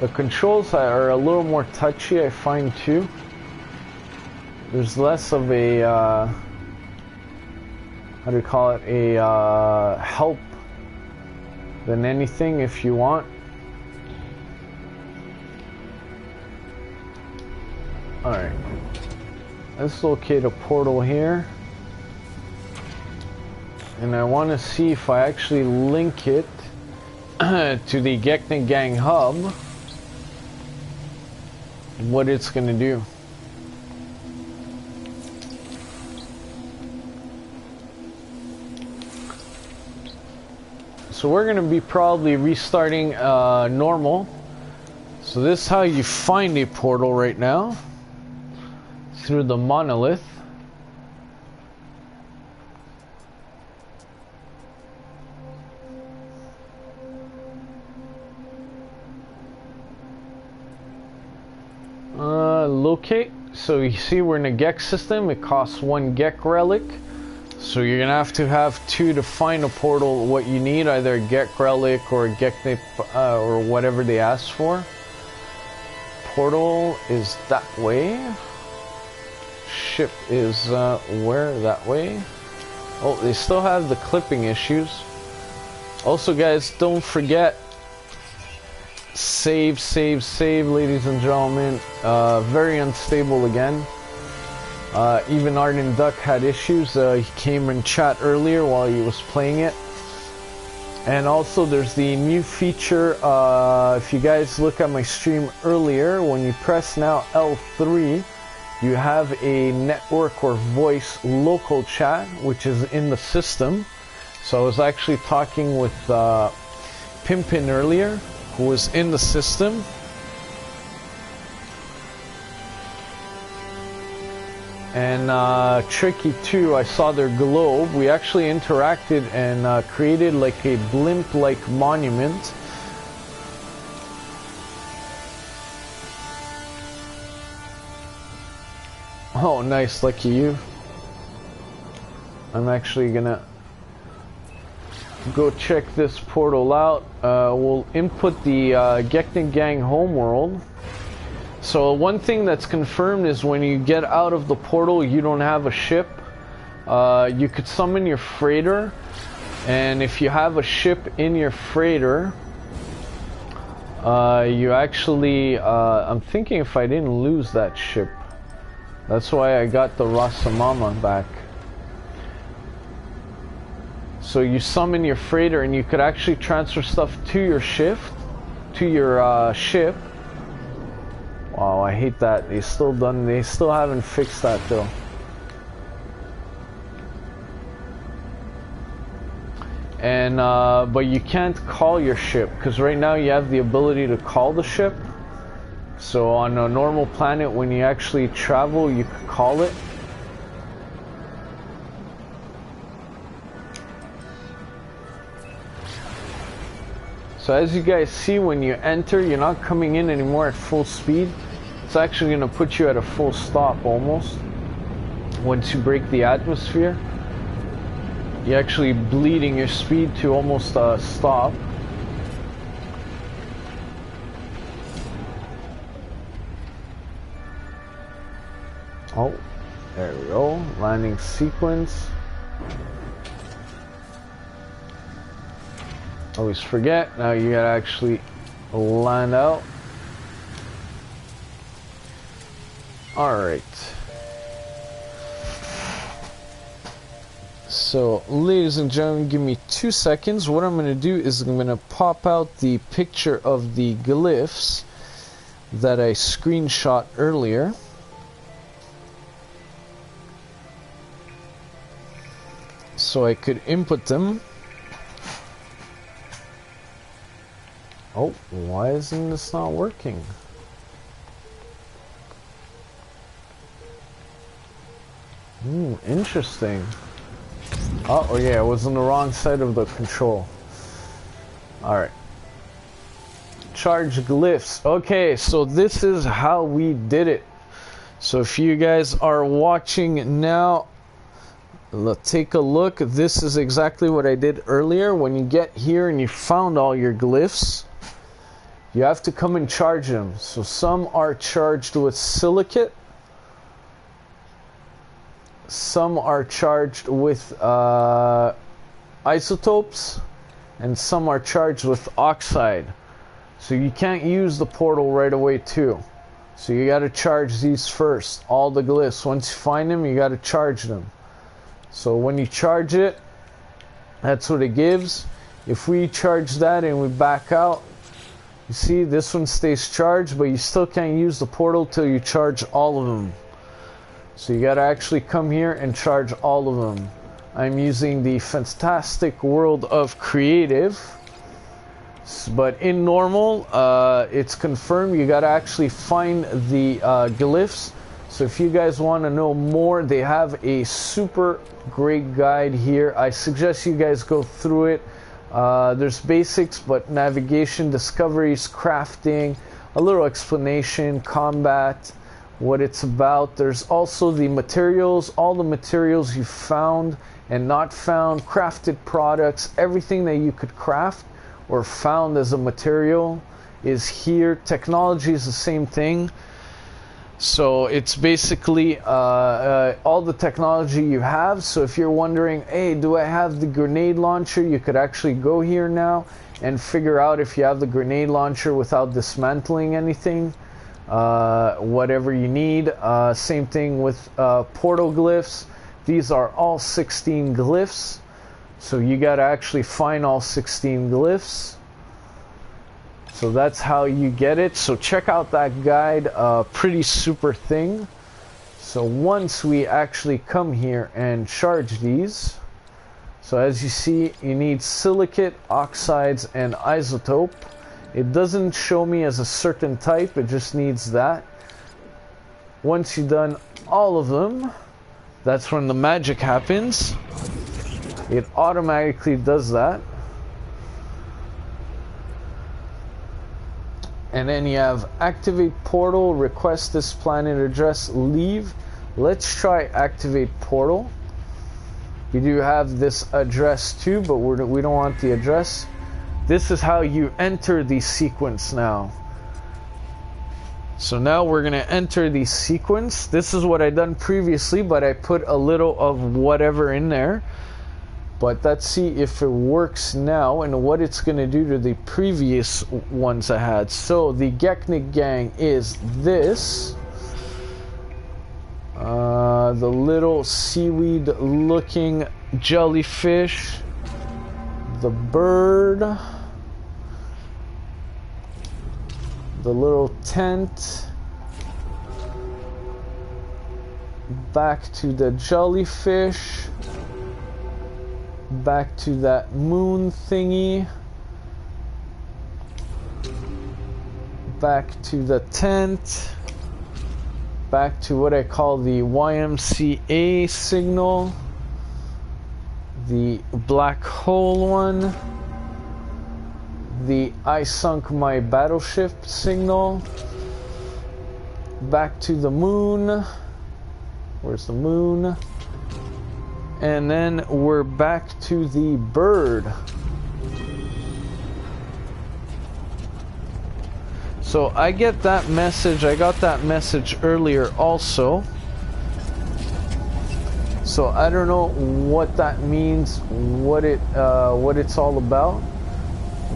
The controls are a little more touchy, I find too. There's less of a, how do you call it, a help than anything if you want. Alright, let's locate a portal here. And I want to see if I actually link it to the Geknipgang hub. What it's gonna do. So we're gonna be probably restarting normal. So this is how you find a portal right now, through the monolith. Locate. So you see we're in a Gek system. It costs 1 Gek relic. So you're gonna have to have 2 to find a portal. What you need, either a Gek relic or a Geknip or whatever they ask for. Portal is that way. Ship is where? That way. Oh, they still have the clipping issues. Also, guys, don't forget. Save, ladies and gentlemen. Very unstable again. Even Arden Duck had issues. He came in chat earlier while he was playing it. And also there's the new feature, if you guys look at my stream earlier, when you press now L3, you have a network or voice local chat, which is in the system. So I was actually talking with Pimpin earlier, who was in the system. And Tricky too, I saw their globe. We actually interacted and created like a blimp-like monument. Oh, nice, lucky you. I'm actually gonna go check this portal out. We'll input the Geknipgang homeworld. So one thing that's confirmed is when you get out of the portal, you don't have a ship. You could summon your freighter, and if you have a ship in your freighter, you actually, I'm thinking if I didn't lose that ship. That's why I got the Rasamama back. So you summon your freighter and you could actually transfer stuff to your ship. Wow, I hate that. They still haven't fixed that though. And but you can't call your ship, because right now you have the ability to call the ship. So on a normal planet, when you actually travel, you could call it. So as you guys see, when you enter, you're not coming in anymore at full speed. It's actually going to put you at a full stop almost. Once you break the atmosphere, you're actually bleeding your speed to almost a stop. Oh, there we go. Landing sequence. Always forget. Now you gotta actually land out. Alright. So, ladies and gentlemen, give me 2 seconds. What I'm going to do is I'm going to pop out the picture of the glyphs that I screenshot earlier. So I could input them. Oh, why isn't this not working? Interesting. Oh yeah, I was on the wrong side of the control. Alright. Charge glyphs. Okay, so this is how we did it. So if you guys are watching now, let's take a look. This is exactly what I did earlier. When you get here and you found all your glyphs, you have to come and charge them. So some are charged with silicate. Some are charged with isotopes, and some are charged with oxide. So you can't use the portal right away too. So you got to charge these first, all the glyphs. Once you find them, you got to charge them. So when you charge it, that's what it gives. If we charge that and we back out, you see this one stays charged, but you still can't use the portal till you charge all of them. So you gotta actually come here and charge all of them. I'm using the Fantastic World of Creative, but in normal, it's confirmed you gotta actually find the glyphs. So if you guys want to know more, they have a super great guide here. I suggest you guys go through it. There's basics, but navigation, discoveries, crafting, a little explanation, combat, what it's about. There's also the materials, all the materials you found and not found, crafted products, everything that you could craft or found as a material is here. Technology is the same thing. So it's basically all the technology you have. So if you're wondering, hey, do I have the grenade launcher? You could actually go here now and figure out if you have the grenade launcher without dismantling anything. Whatever you need. Same thing with portal glyphs. These are all 16 glyphs. So you got to actually find all 16 glyphs. So that's how you get it. So check out that guide. Pretty super thing. So once we actually come here and charge these, so as you see, you need silicate, oxides, and isotope. It doesn't show me as a certain type, it just needs that. Once you've done all of them, that's when the magic happens. It automatically does that. And then you have activate portal, request this planet address, leave. Let's try activate portal. We do have this address too, but we don't want the address. This is how you enter the sequence now. So now we're gonna enter the sequence. This is what I done previously, but I put a little of whatever in there. But let's see if it works now and what it's gonna do to the previous ones I had. So the Geknipgang is this. The little seaweed looking jellyfish. The bird. The little tent. Back to the jellyfish. Back to that moon thingy. Back to the tent. Back to what I call the YMCA signal. The black hole one. The I sunk my battleship signal. back to the moon. Where's the moon? And then we're back to the bird. So I get that message. I got that message earlier also. So I don't know what that means, what it's all about.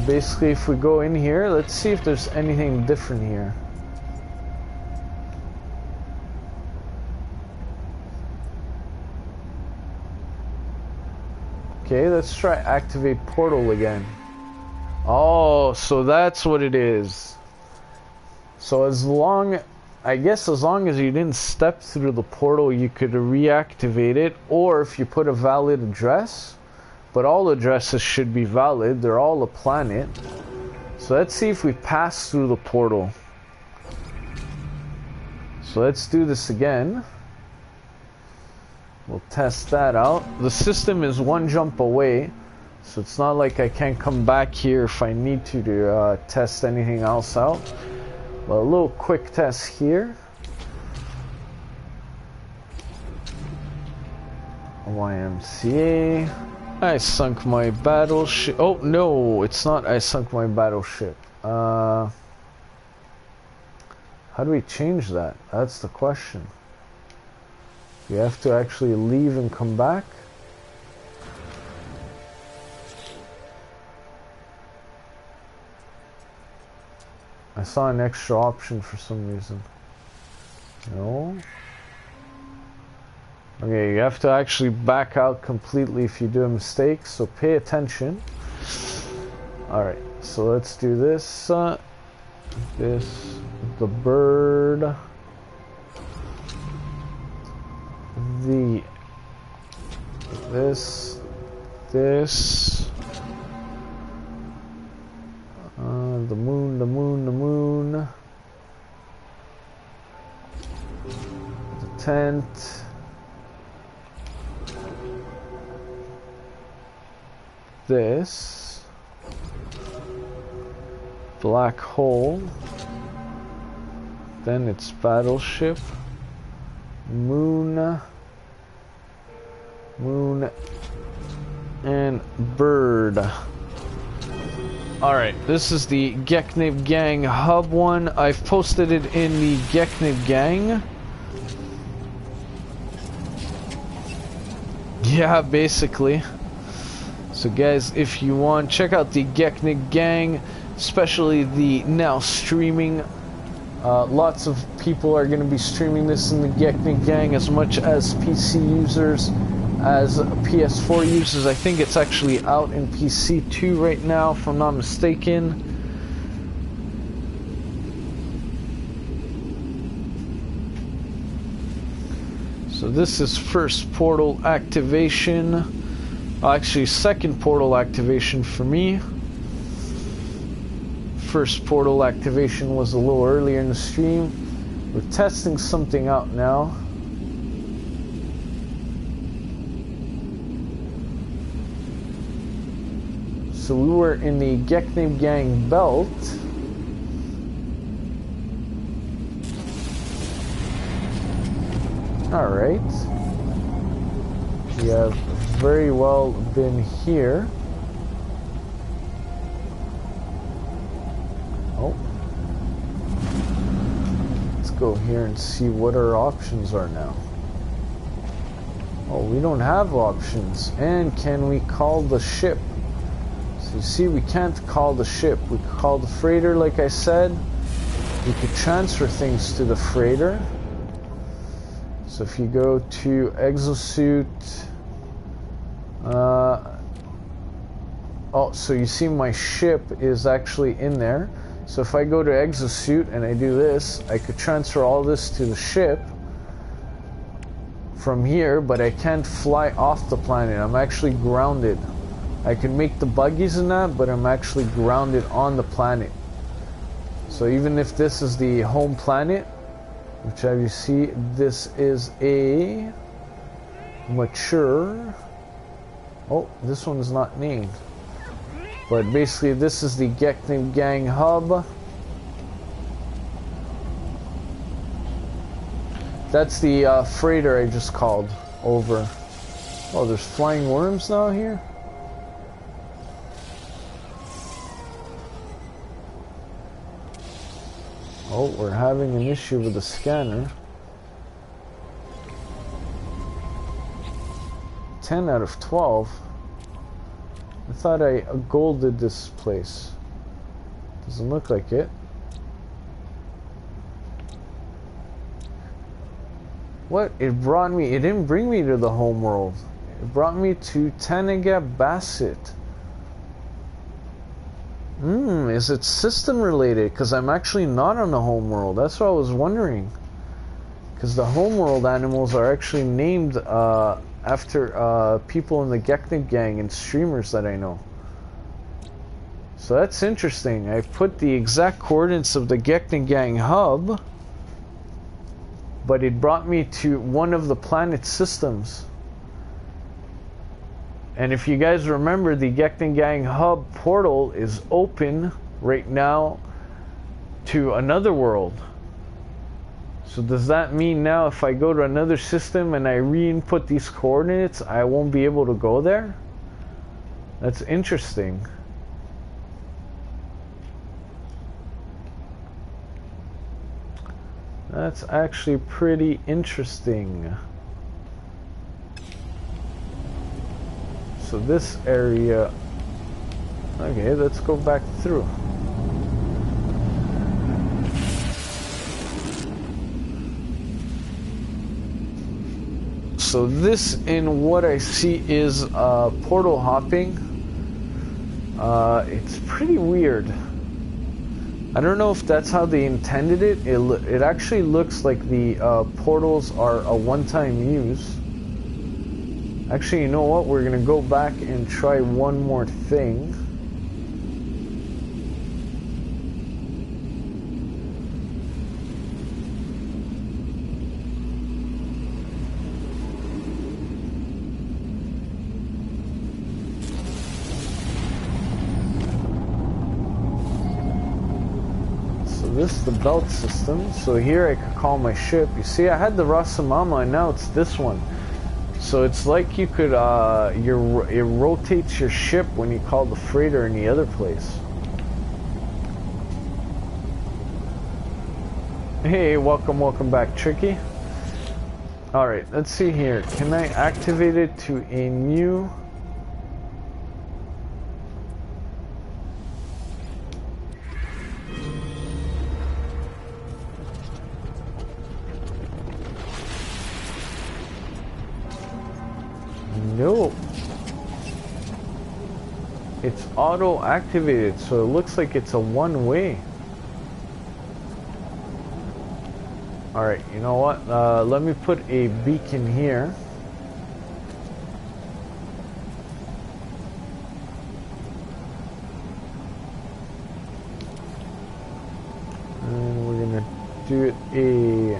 Basically, if we go in here, let's see if there's anything different here. Okay, let's try activate portal again. Oh, so that's what it is. So I guess as long as you didn't step through the portal, you could reactivate it, or if you put a valid address. But all addresses should be valid, they're all a planet. So let's see if we pass through the portal. So let's do this again. We'll test that out. The system is one jump away, so it's not like I can't come back here if I need to test anything else out. But a little quick test here. YMCA. I sunk my battleship. Oh no, it's not I sunk my battleship. How do we change that? That's the question. You have to actually leave and come back. I saw an extra option for some reason. No. Okay, you have to actually back out completely if you do a mistake, so pay attention. Alright, so let's do this. The bird. This. The moon. The tent. This. Black hole. Then it's battleship. Moon and bird. Alright, this is the Geknipgang hub one. I've posted it in the Geknipgang. Yeah, basically. So guys, if you want, check out the Geknipgang, especially the now streaming. Lots of people are going to be streaming this in the Geknipgang, as much as PC users, as PS4 users. I think it's actually out in PC too right now, if I'm not mistaken. So this is first portal activation. Actually, second portal activation for me. First portal activation was a little earlier in the stream. We're testing something out now. So we were in the Geknipgang belt. Alright. We have very well been here. Oh. Let's go here and see what our options are now. Oh, we don't have options. And can we call the ship? So you see, we can't call the ship. We could call the freighter, like I said. We could transfer things to the freighter. So if you go to exosuit, oh, so you see my ship is actually in there. So if I go to exosuit and I do this, I could transfer all this to the ship from here, but I can't fly off the planet. I'm actually grounded. I can make the buggies and that, but I'm actually grounded on the planet. So even if this is the home planet, which as you see, this is a mature. Oh, this one is not named. But basically, this is the Geknipgang hub. That's the freighter I just called over. Oh, there's flying worms now here? Oh, we're having an issue with the scanner. 10 out of 12. I thought I golded this place. Doesn't look like it. What? It didn't bring me to the home world. It brought me to Tanaga Bassett. Is it system related? Because I'm actually not on the home world. That's what I was wondering. Because the home world animals are actually named after people in the Geknipgang and streamers that I know. So that's interesting. I put the exact coordinates of the Geknipgang hub, but it brought me to one of the planet systems. And if you guys remember, the Geknipgang hub portal is open right now to another world. So does that mean now if I go to another system and I re-input these coordinates, I won't be able to go there? That's interesting. That's actually pretty interesting. So this area, okay, let's go back through. So this, in what I see, is portal hopping. It's pretty weird. I don't know if that's how they intended it. It actually looks like the portals are a one-time use. Actually, you know what? We're gonna go back and try one more thing. So this is the belt system. So here I could call my ship. You see, I had the Rasamama and now it's this one. So it's like you could, it rotates your ship when you call the freighter in the other place. Hey, welcome back, Tricky. Alright, let's see here. Can I activate it to a new... No. It's auto activated, so it looks like it's a one-way. Alright, you know what? Let me put a beacon here. And we're gonna do it a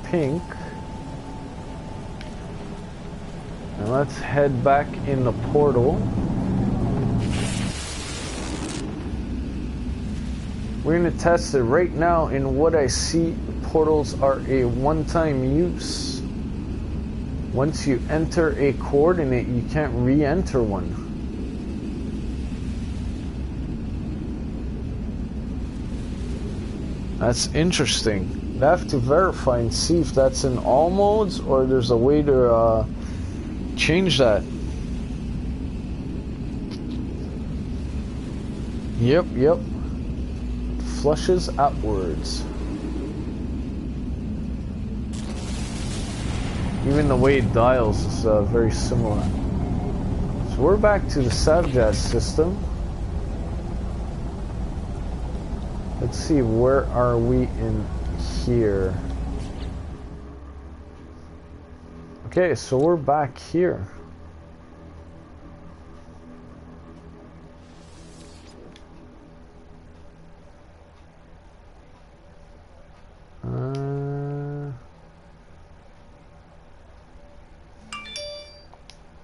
pink. And let's head back in the portal. We're going to test it right now. In what I see, portals are a one-time use. Once you enter a coordinate, you can't re-enter one. That's interesting. I have to verify and see if that's in all modes or there's a way to change that. Yep. Flushes outwards. Even the way it dials is very similar. So we're back to the Savjazz system. Let's see, where are we in here? Okay, so we're back here.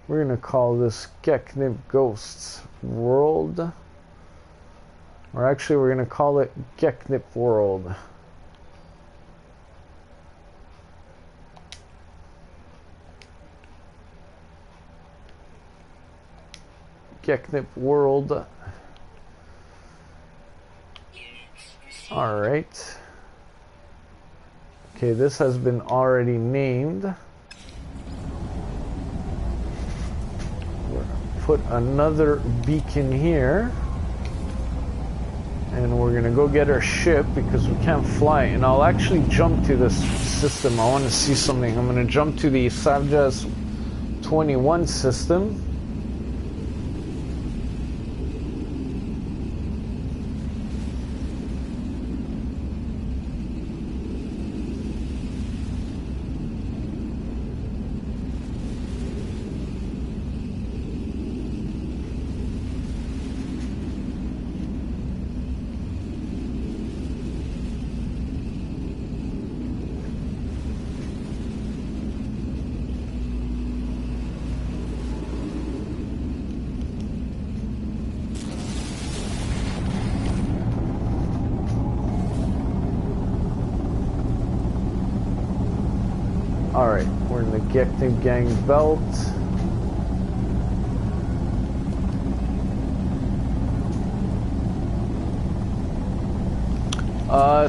We're gonna call this Geknip Ghosts World. Or actually, we're gonna call it Geknip World. Geknip world. Alright. Okay, this has been already named. We're gonna put another beacon here. And we're gonna go get our ship because we can't fly. And I'll actually jump to this system. I want to see something. I'm gonna jump to the Savjazz21 system. Alright, we're in the Geknipgang belt.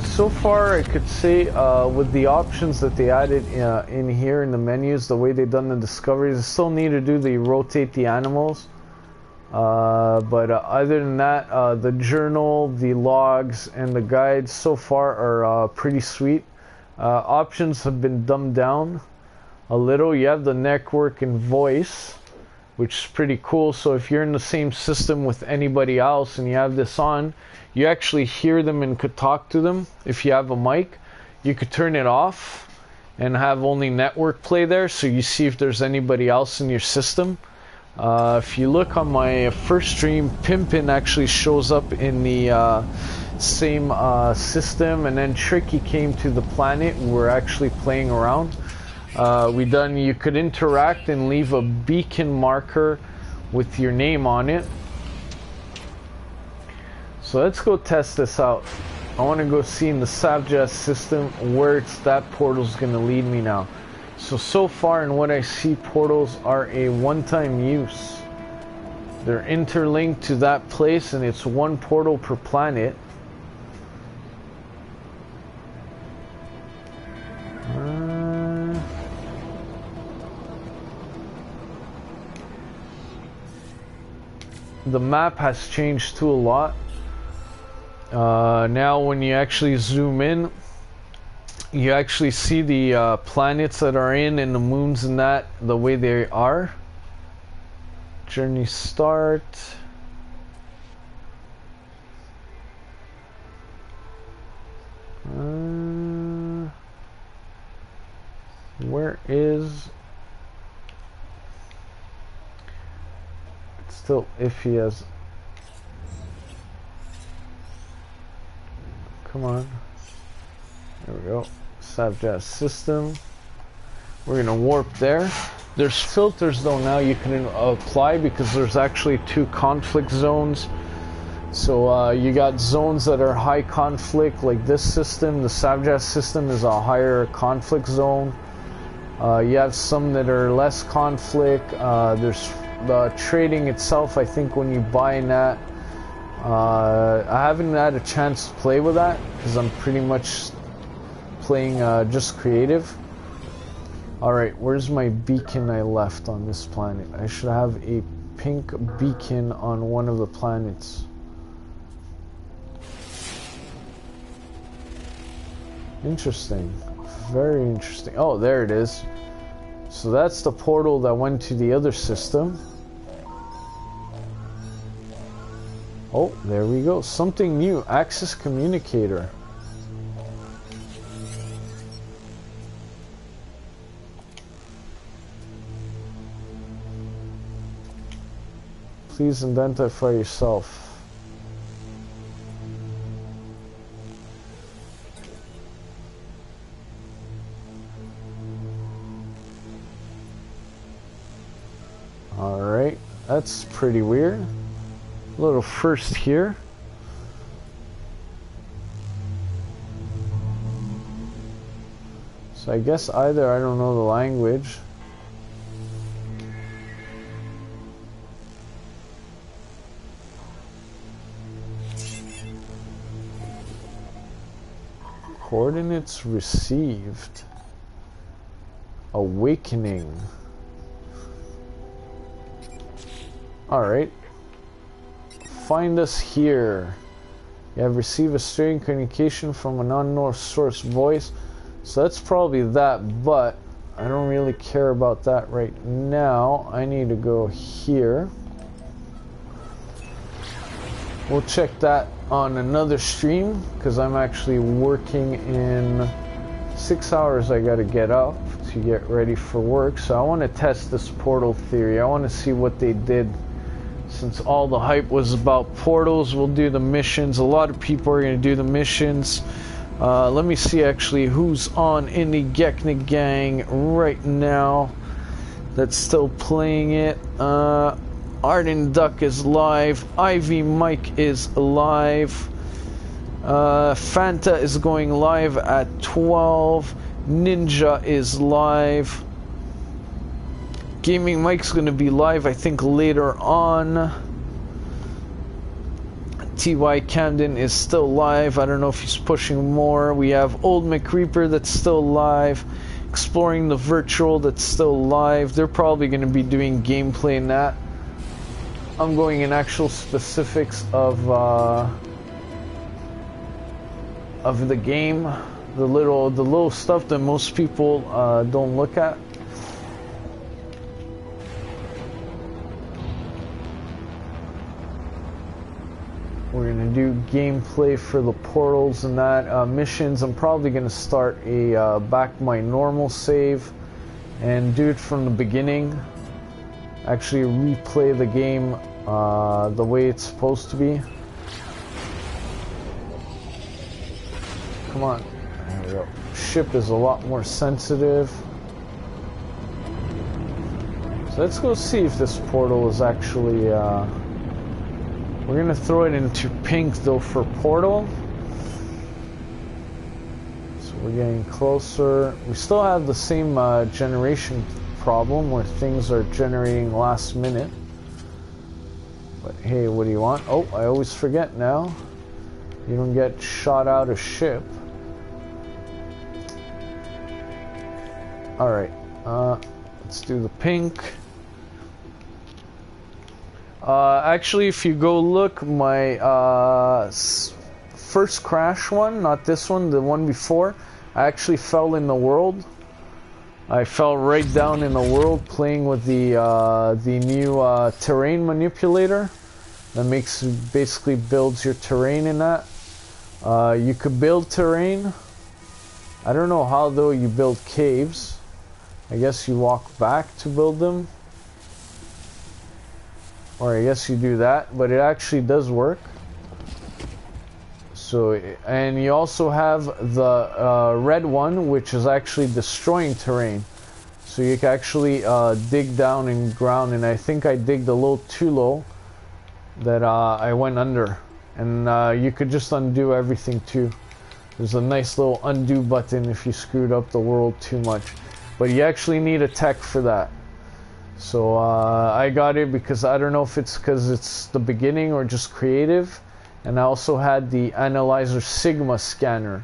So far I could say with the options that they added in here in the menus, the way they've done the discoveries, they still need to do the rotate the animals. But other than that, the journal, the logs, and the guides so far are pretty sweet. Options have been dumbed down a little. You have the network and voice, which is pretty cool. So if you're in the same system with anybody else and you have this on, you actually hear them and could talk to them. If you have a mic, you could turn it off and have only network play there, so you see if there's anybody else in your system. If you look on my first stream, Pimpin actually shows up in the same system, and then Tricky came to the planet. We're actually playing around. You could interact and leave a beacon marker with your name on it. So let's go test this out. I want to go see in the Savjazz system where that portal's going to lead me now. So far in what I see, portals are a one-time use. They're interlinked to that place, and it's one portal per planet. The map has changed too a lot. Now when you actually zoom in, you actually see the planets that are in and the moons and that the way they are. Journey start. Where is... It's still iffy as... Come on. There we go. Savjazz system. We're gonna warp there. There's filters though now you can apply, because there's actually 2 conflict zones. So you got zones that are high conflict, like this system. The Savjazz system is a higher conflict zone. You have some that are less conflict. There's the trading itself. I think when you buy that, I haven't had a chance to play with that because I'm pretty much playing just creative. Alright, where's my beacon I left on this planet? I should have a pink beacon on one of the planets. Interesting. Very interesting. Oh, there it is. So that's the portal that went to the other system. Oh, there we go. Something new. Access communicator. Please identify yourself. Alright, that's pretty weird. A little first here. So I guess either I don't know the language. Coordinates received. Awakening. Alright. Find us here. You have received a strange communication from an unknown source voice. So that's probably that, but I don't really care about that right now. I need to go here. We'll check that on another stream, because I'm actually working in 6 hours. I gotta get up to get ready for work, so I want to test this portal theory. I want to see what they did. Since all the hype was about portals, we'll do the missions. A lot of people are going to do the missions. Let me see actually who's on in the Geknipgang right now that's still playing it. Arden Duck is live. Ivy Mike is live. Fanta is going live at 12. Ninja is live. Gaming Mike's going to be live, I think, later on. TY Camden is still live. I don't know if he's pushing more. We have Old McReaper that's still live. Exploring the Virtual that's still live. They're probably going to be doing gameplay in that. I'm going in actual specifics of the game, the little stuff that most people don't look at. We're gonna do gameplay for the portals and that missions. I'm probably gonna start a back my normal save and do it from the beginning. Actually replay the game the way it's supposed to be. Come on. There we go. Ship is a lot more sensitive. So let's go see if this portal is actually... we're going to throw it into pink though for portal. So we're getting closer. We still have the same generation problem where things are generating last minute. But hey, what do you want? Oh, I always forget now. You don't get shot out of ship. Alright, let's do the pink. Actually, if you go look, my first crash one, not this one, the one before, I actually fell in the world. I fell right down in the world playing with the new terrain manipulator that basically builds your terrain in that. You could build terrain. I don't know how though you build caves. I guess you walk back to build them. Or I guess you do that, but it actually does work. So, and you also have the red one, which is actually destroying terrain. So you can actually dig down in ground, and I think I digged a little too low that I went under. And you could just undo everything too. There's a nice little undo button if you screwed up the world too much. But you actually need a tech for that. So I got it because I don't know if it's because it's the beginning or just creative. And I also had the Analyzer Sigma scanner.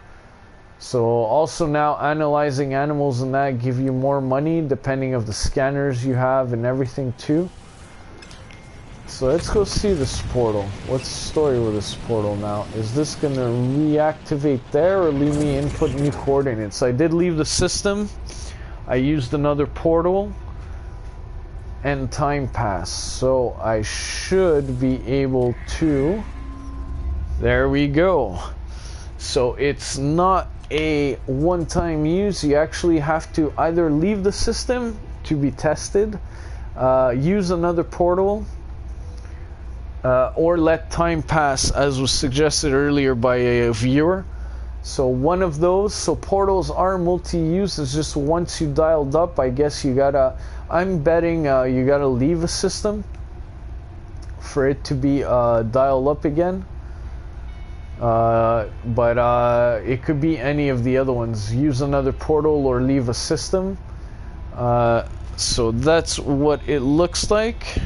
So also now analyzing animals and that give you more money depending of the scanners you have and everything too. So let's go see this portal. What's the story with this portal now? Is this going to reactivate there or leave me input new coordinates? I did leave the system. I used another portal and time pass. So I should be able to... There we go. So it's not a one-time use. You actually have to either leave the system to be tested, use another portal, or let time pass, as was suggested earlier by a viewer. So one of those. So portals are multi-use. It's just once you dialed up, I guess you gotta... I'm betting you gotta leave a system for it to be dialed up again. But it could be any of the other ones. Use another portal or leave a system. So that's what it looks like.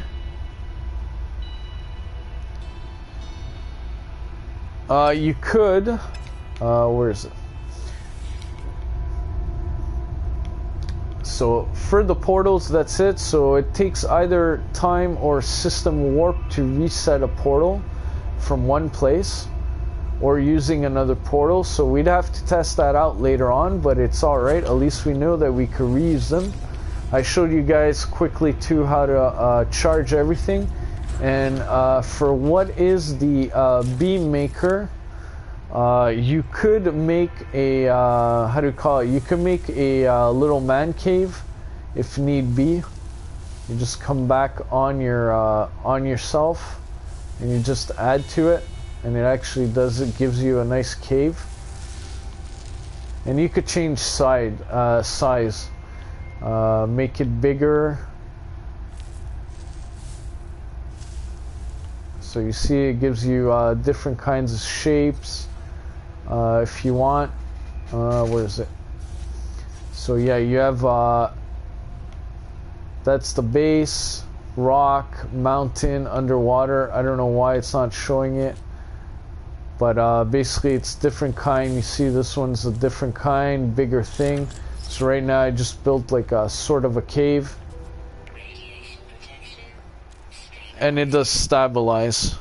You could, where is it? So for the portals, that's it. So it takes either time or system warp to reset a portal from one place, or using another portal. So we'd have to test that out later on, but it's alright. At least we know that we could reuse them. I showed you guys quickly too how to charge everything. And for what is the beam maker, you could make a how do you call it? You could make a little man cave if need be. You just come back on your on yourself, and you just add to it, and it actually does it. Gives you a nice cave, and you could change size, make it bigger. So you see, it gives you different kinds of shapes. If you want, where is it? So yeah, you have that's the base, rock, mountain, underwater. I don't know why it's not showing it, but basically it's different kind. You see, this one's a different kind, bigger thing. So right now I just built like a sort of a cave, and it does stabilize.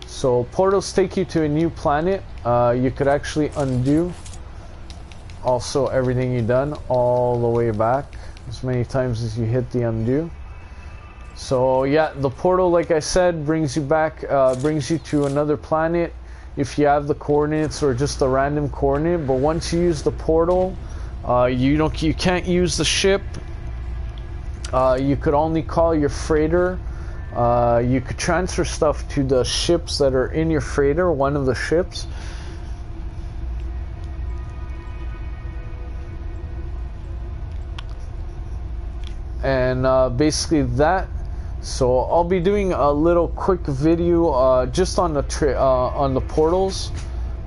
So portals take you to a new planet. You could actually undo also everything you've done all the way back as many times as you hit the undo. So yeah, the portal, like I said, brings you back, brings you to another planet if you have the coordinates or just a random coordinate. But once you use the portal, you can't use the ship. You could only call your freighter. You could transfer stuff to the ships that are in your freighter, one of the ships. And basically that. So I'll be doing a little quick video just on the portals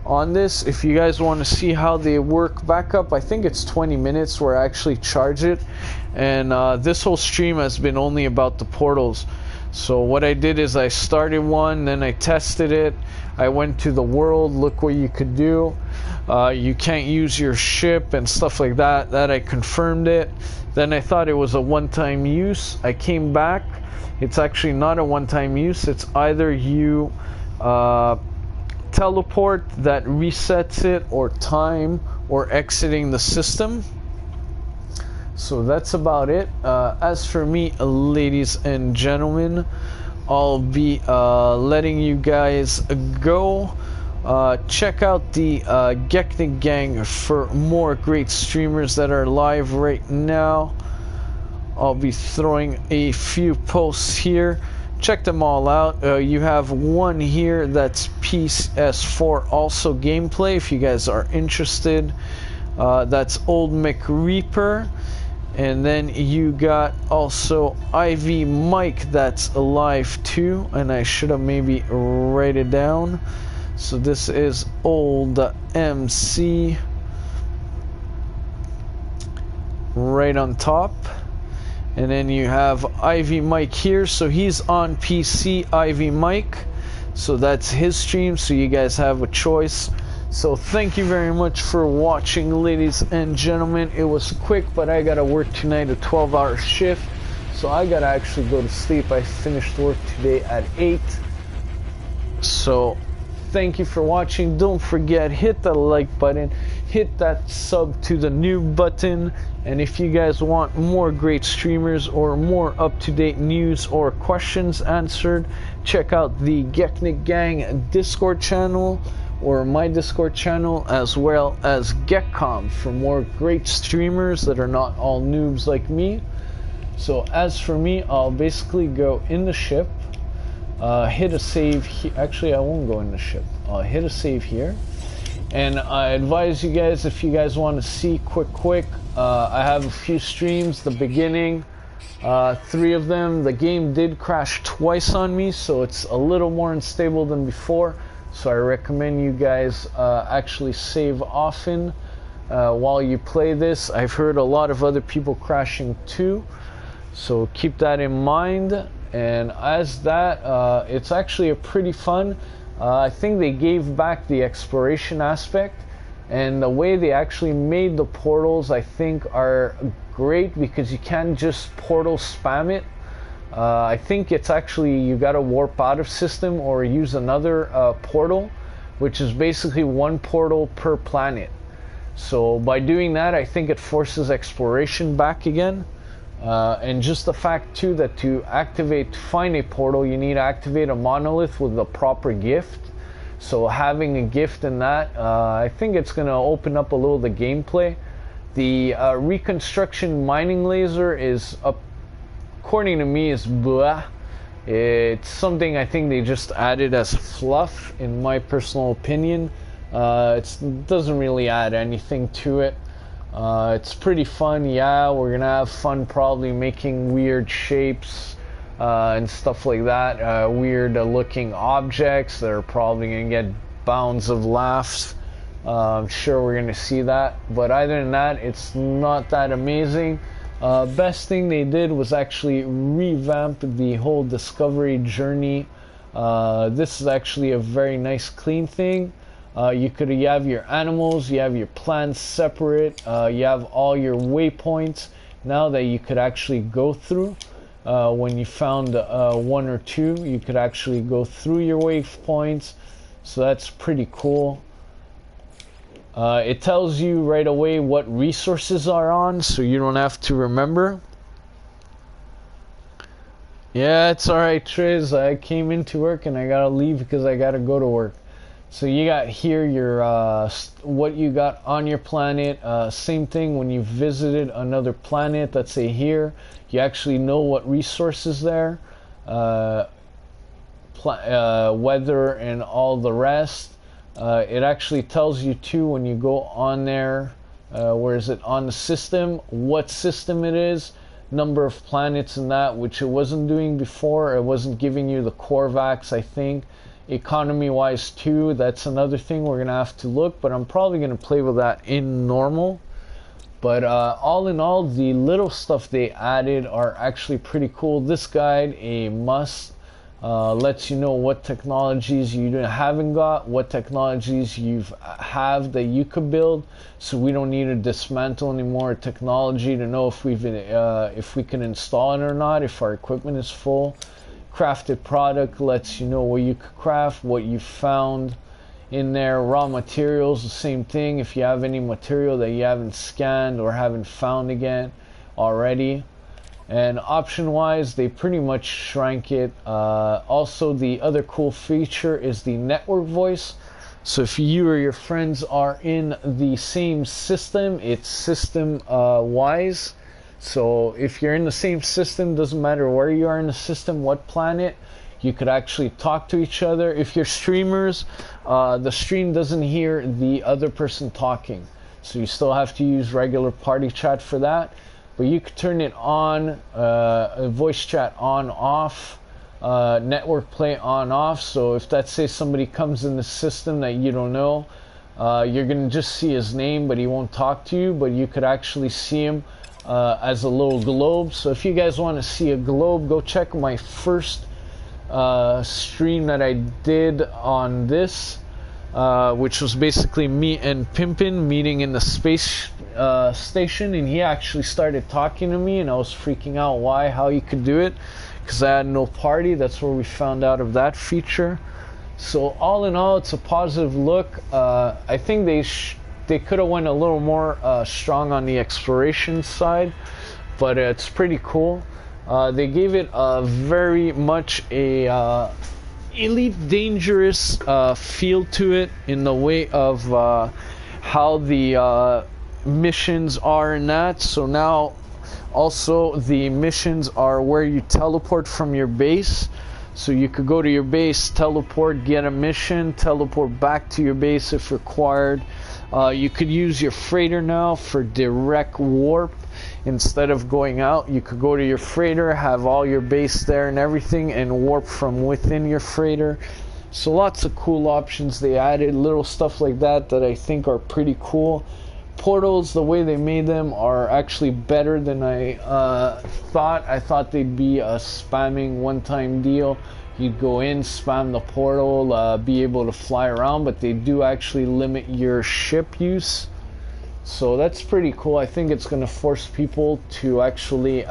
on this. If you guys want to see how they work back up, I think it's 20 minutes where I actually charge it. And this whole stream has been only about the portals. So what I did is I started one, then I tested it. I went to the world, look what you could do. You can't use your ship and stuff like that. That I confirmed it. Then I thought it was a one-time use. I came back. It's actually not a one-time use. It's either you teleport that resets it, or time, or exiting the system. So that's about it. As for me, ladies and gentlemen, I'll be letting you guys go. Check out the Geknipgang for more great streamers that are live right now. I'll be throwing a few posts here. Check them all out. You have one here that's PS4 also gameplay if you guys are interested. That's Old McReaper. And then you got also Ivy Mike that's alive too, and I should have maybe write it down. So this is Old MC right on top. And then you have Ivy Mike here, so he's on PC, Ivy Mike. So that's his stream, so you guys have a choice. So thank you very much for watching, ladies and gentlemen. It was quick, but I gotta work tonight, a 12-hour shift. So I gotta actually go to sleep. I finished work today at 8. So thank you for watching. Don't forget, hit the like button, hit that sub to the new button. And if you guys want more great streamers or more up-to-date news or questions answered, check out the Geknipgang Discord channel or my Discord channel, as well as Gekcom for more great streamers that are not all noobs like me. So as for me, I'll basically go in the ship, hit a save actually I won't go in the ship, I'll hit a save here. And I advise you guys, if you guys want to see quick, I have a few streams, the beginning, 3 of them. The game did crash twice on me, so it's a little more unstable than before. So I recommend you guys actually save often while you play this. I've heard a lot of other people crashing too, so keep that in mind. And as that, it's actually a pretty fun. I think they gave back the exploration aspect. And the way they actually made the portals, I think, are great, because you can't just portal spam it. I think it's actually, you gotta warp out of system or use another portal, which is basically one portal per planet. So by doing that, I think it forces exploration back again. And just the fact too that to find a portal, you need to activate a monolith with the proper gift. So having a gift in that, I think it's going to open up a little the gameplay. The reconstruction mining laser is, according to me, is blah. It's something I think they just added as fluff, in my personal opinion. It doesn't really add anything to it. It's pretty fun. Yeah, we're gonna have fun probably making weird shapes and stuff like that. Weird looking objects that are probably gonna get bounds of laughs. I'm sure we're gonna see that. But other than that, it's not that amazing. Best thing they did was actually revamp the whole discovery journey. This is actually a very nice, clean thing. You have your animals, you have your plants separate, you have all your waypoints now that you could actually go through. When you found one or two, you could actually go through your waypoints, so that's pretty cool. It tells you right away what resources are on, so you don't have to remember. Yeah, it's alright, Triz. I came into work and I gotta leave because I gotta go to work. So you got here your what you got on your planet. Same thing when you visited another planet. Let's say here, you actually know what resources there, weather and all the rest. It actually tells you too when you go on there, where is it on the system, what system it is, number of planets and that, which it wasn't doing before. It wasn't giving you the Corvax, I think. Economy wise too, that's another thing we're gonna have to look, but I'm probably gonna play with that in normal. But all in all, the little stuff they added are actually pretty cool. This guide, a must, lets you know what technologies you haven't got, what technologies you have that you could build, so we don't need to dismantle any more technology to know if we can install it or not, if our equipment is full. Crafted product lets you know what you could craft, what you found in there. Raw materials, the same thing. If you have any material that you haven't scanned or haven't found again already. And option wise, they pretty much shrank it. Also, the other cool feature is the network voice. So if you or your friends are in the same system, it's system wise. So if you're in the same system, doesn't matter where you are in the system, what planet, you could actually talk to each other. If you're streamers, the stream doesn't hear the other person talking, so you still have to use regular party chat for that. But you could turn it on, voice chat on, off, network play on, off. So if let's say somebody comes in the system that you don't know, you're gonna just see his name, but he won't talk to you, but you could actually see him as a little globe. So if you guys want to see a globe, go check my first stream that I did on this, which was basically me and Pimpin meeting in the space station, and he actually started talking to me, and I was freaking out how he could do it, because I had no party. That's where we found out of that feature. So all in all, it's a positive look. I think they could have went a little more strong on the exploration side, but it's pretty cool. They gave it a very much a elite dangerous feel to it, in the way of how the missions are in that. So now also the missions are where you teleport from your base. So you could go to your base, teleport, get a mission, teleport back to your base if required. You could use your freighter now for direct warp. Instead of going out, you could go to your freighter, have all your base there and everything, and warp from within your freighter. So lots of cool options they added, little stuff like that I think are pretty cool. Portals, the way they made them, are actually better than I thought. I thought they'd be a spamming one-time deal. you'd go in, spam the portal, be able to fly around, but they do actually limit your ship use. So that's pretty cool. I think it's going to force people to actually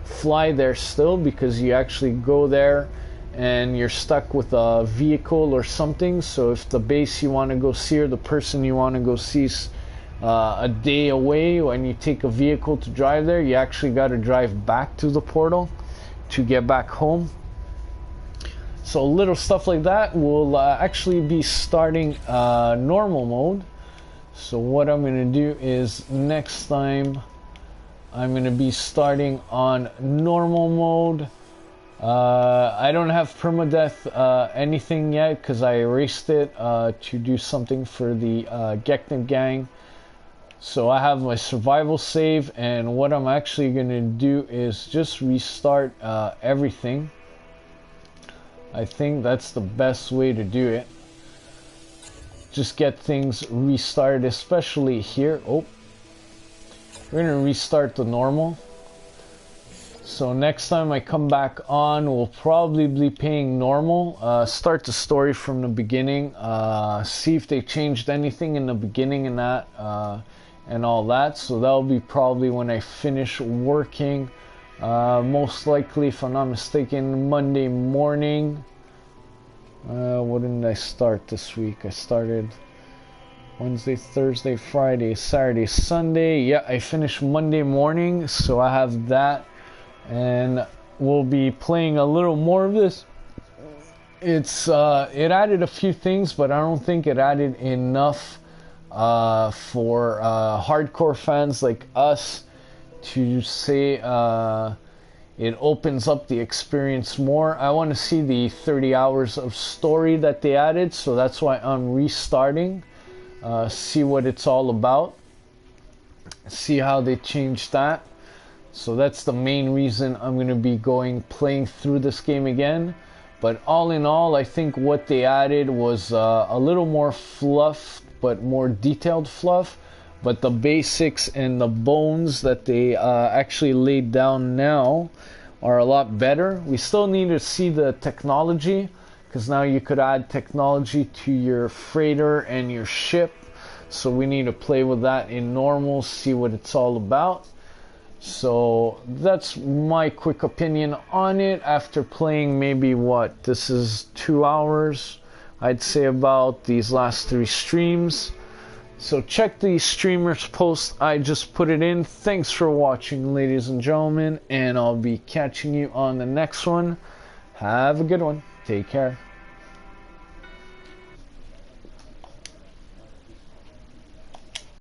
fly there still, because you actually go there and you're stuck with a vehicle or something. So if the base you want to go see or the person you want to go see is a day away, when you take a vehicle to drive there, you actually got to drive back to the portal to get back home. So little stuff like that will actually be starting normal mode. So what I'm going to do is next time I'm going to be starting on normal mode. I don't have permadeath anything yet because I erased it to do something for the Geknipgang. So I have my survival save, and what I'm actually going to do is just restart everything. I think that's the best way to do it. Just get things restarted, especially here. Oh, we're going to restart the normal. So next time I come back on, we'll probably be playing normal. Start the story from the beginning. See if they changed anything in the beginning and that, and all that. So that'll be probably when I finish working. Most likely, if I'm not mistaken, Monday morning. What did I start this week? I started Wednesday, Thursday, Friday, Saturday, Sunday. Yeah, I finished Monday morning, so I have that. And we'll be playing a little more of this. It's it added a few things, but I don't think it added enough for hardcore fans like us to say it opens up the experience more. I want to see the 30 hours of story that they added, so that's why I'm restarting. See what it's all about. See how they changed that. So that's the main reason I'm going to be playing through this game again. But all in all, I think what they added was a little more fluff, but more detailed fluff. But the basics and the bones that they actually laid down now are a lot better. We still need to see the technology, because now you could add technology to your freighter and your ship. So we need to play with that in normal, see what it's all about. So that's my quick opinion on it after playing maybe what, this is 2 hours, I'd say, about these last 3 streams. So check the streamers post, I just put it in. Thanks for watching, ladies and gentlemen, and I'll be catching you on the next one. Have a good one. Take care.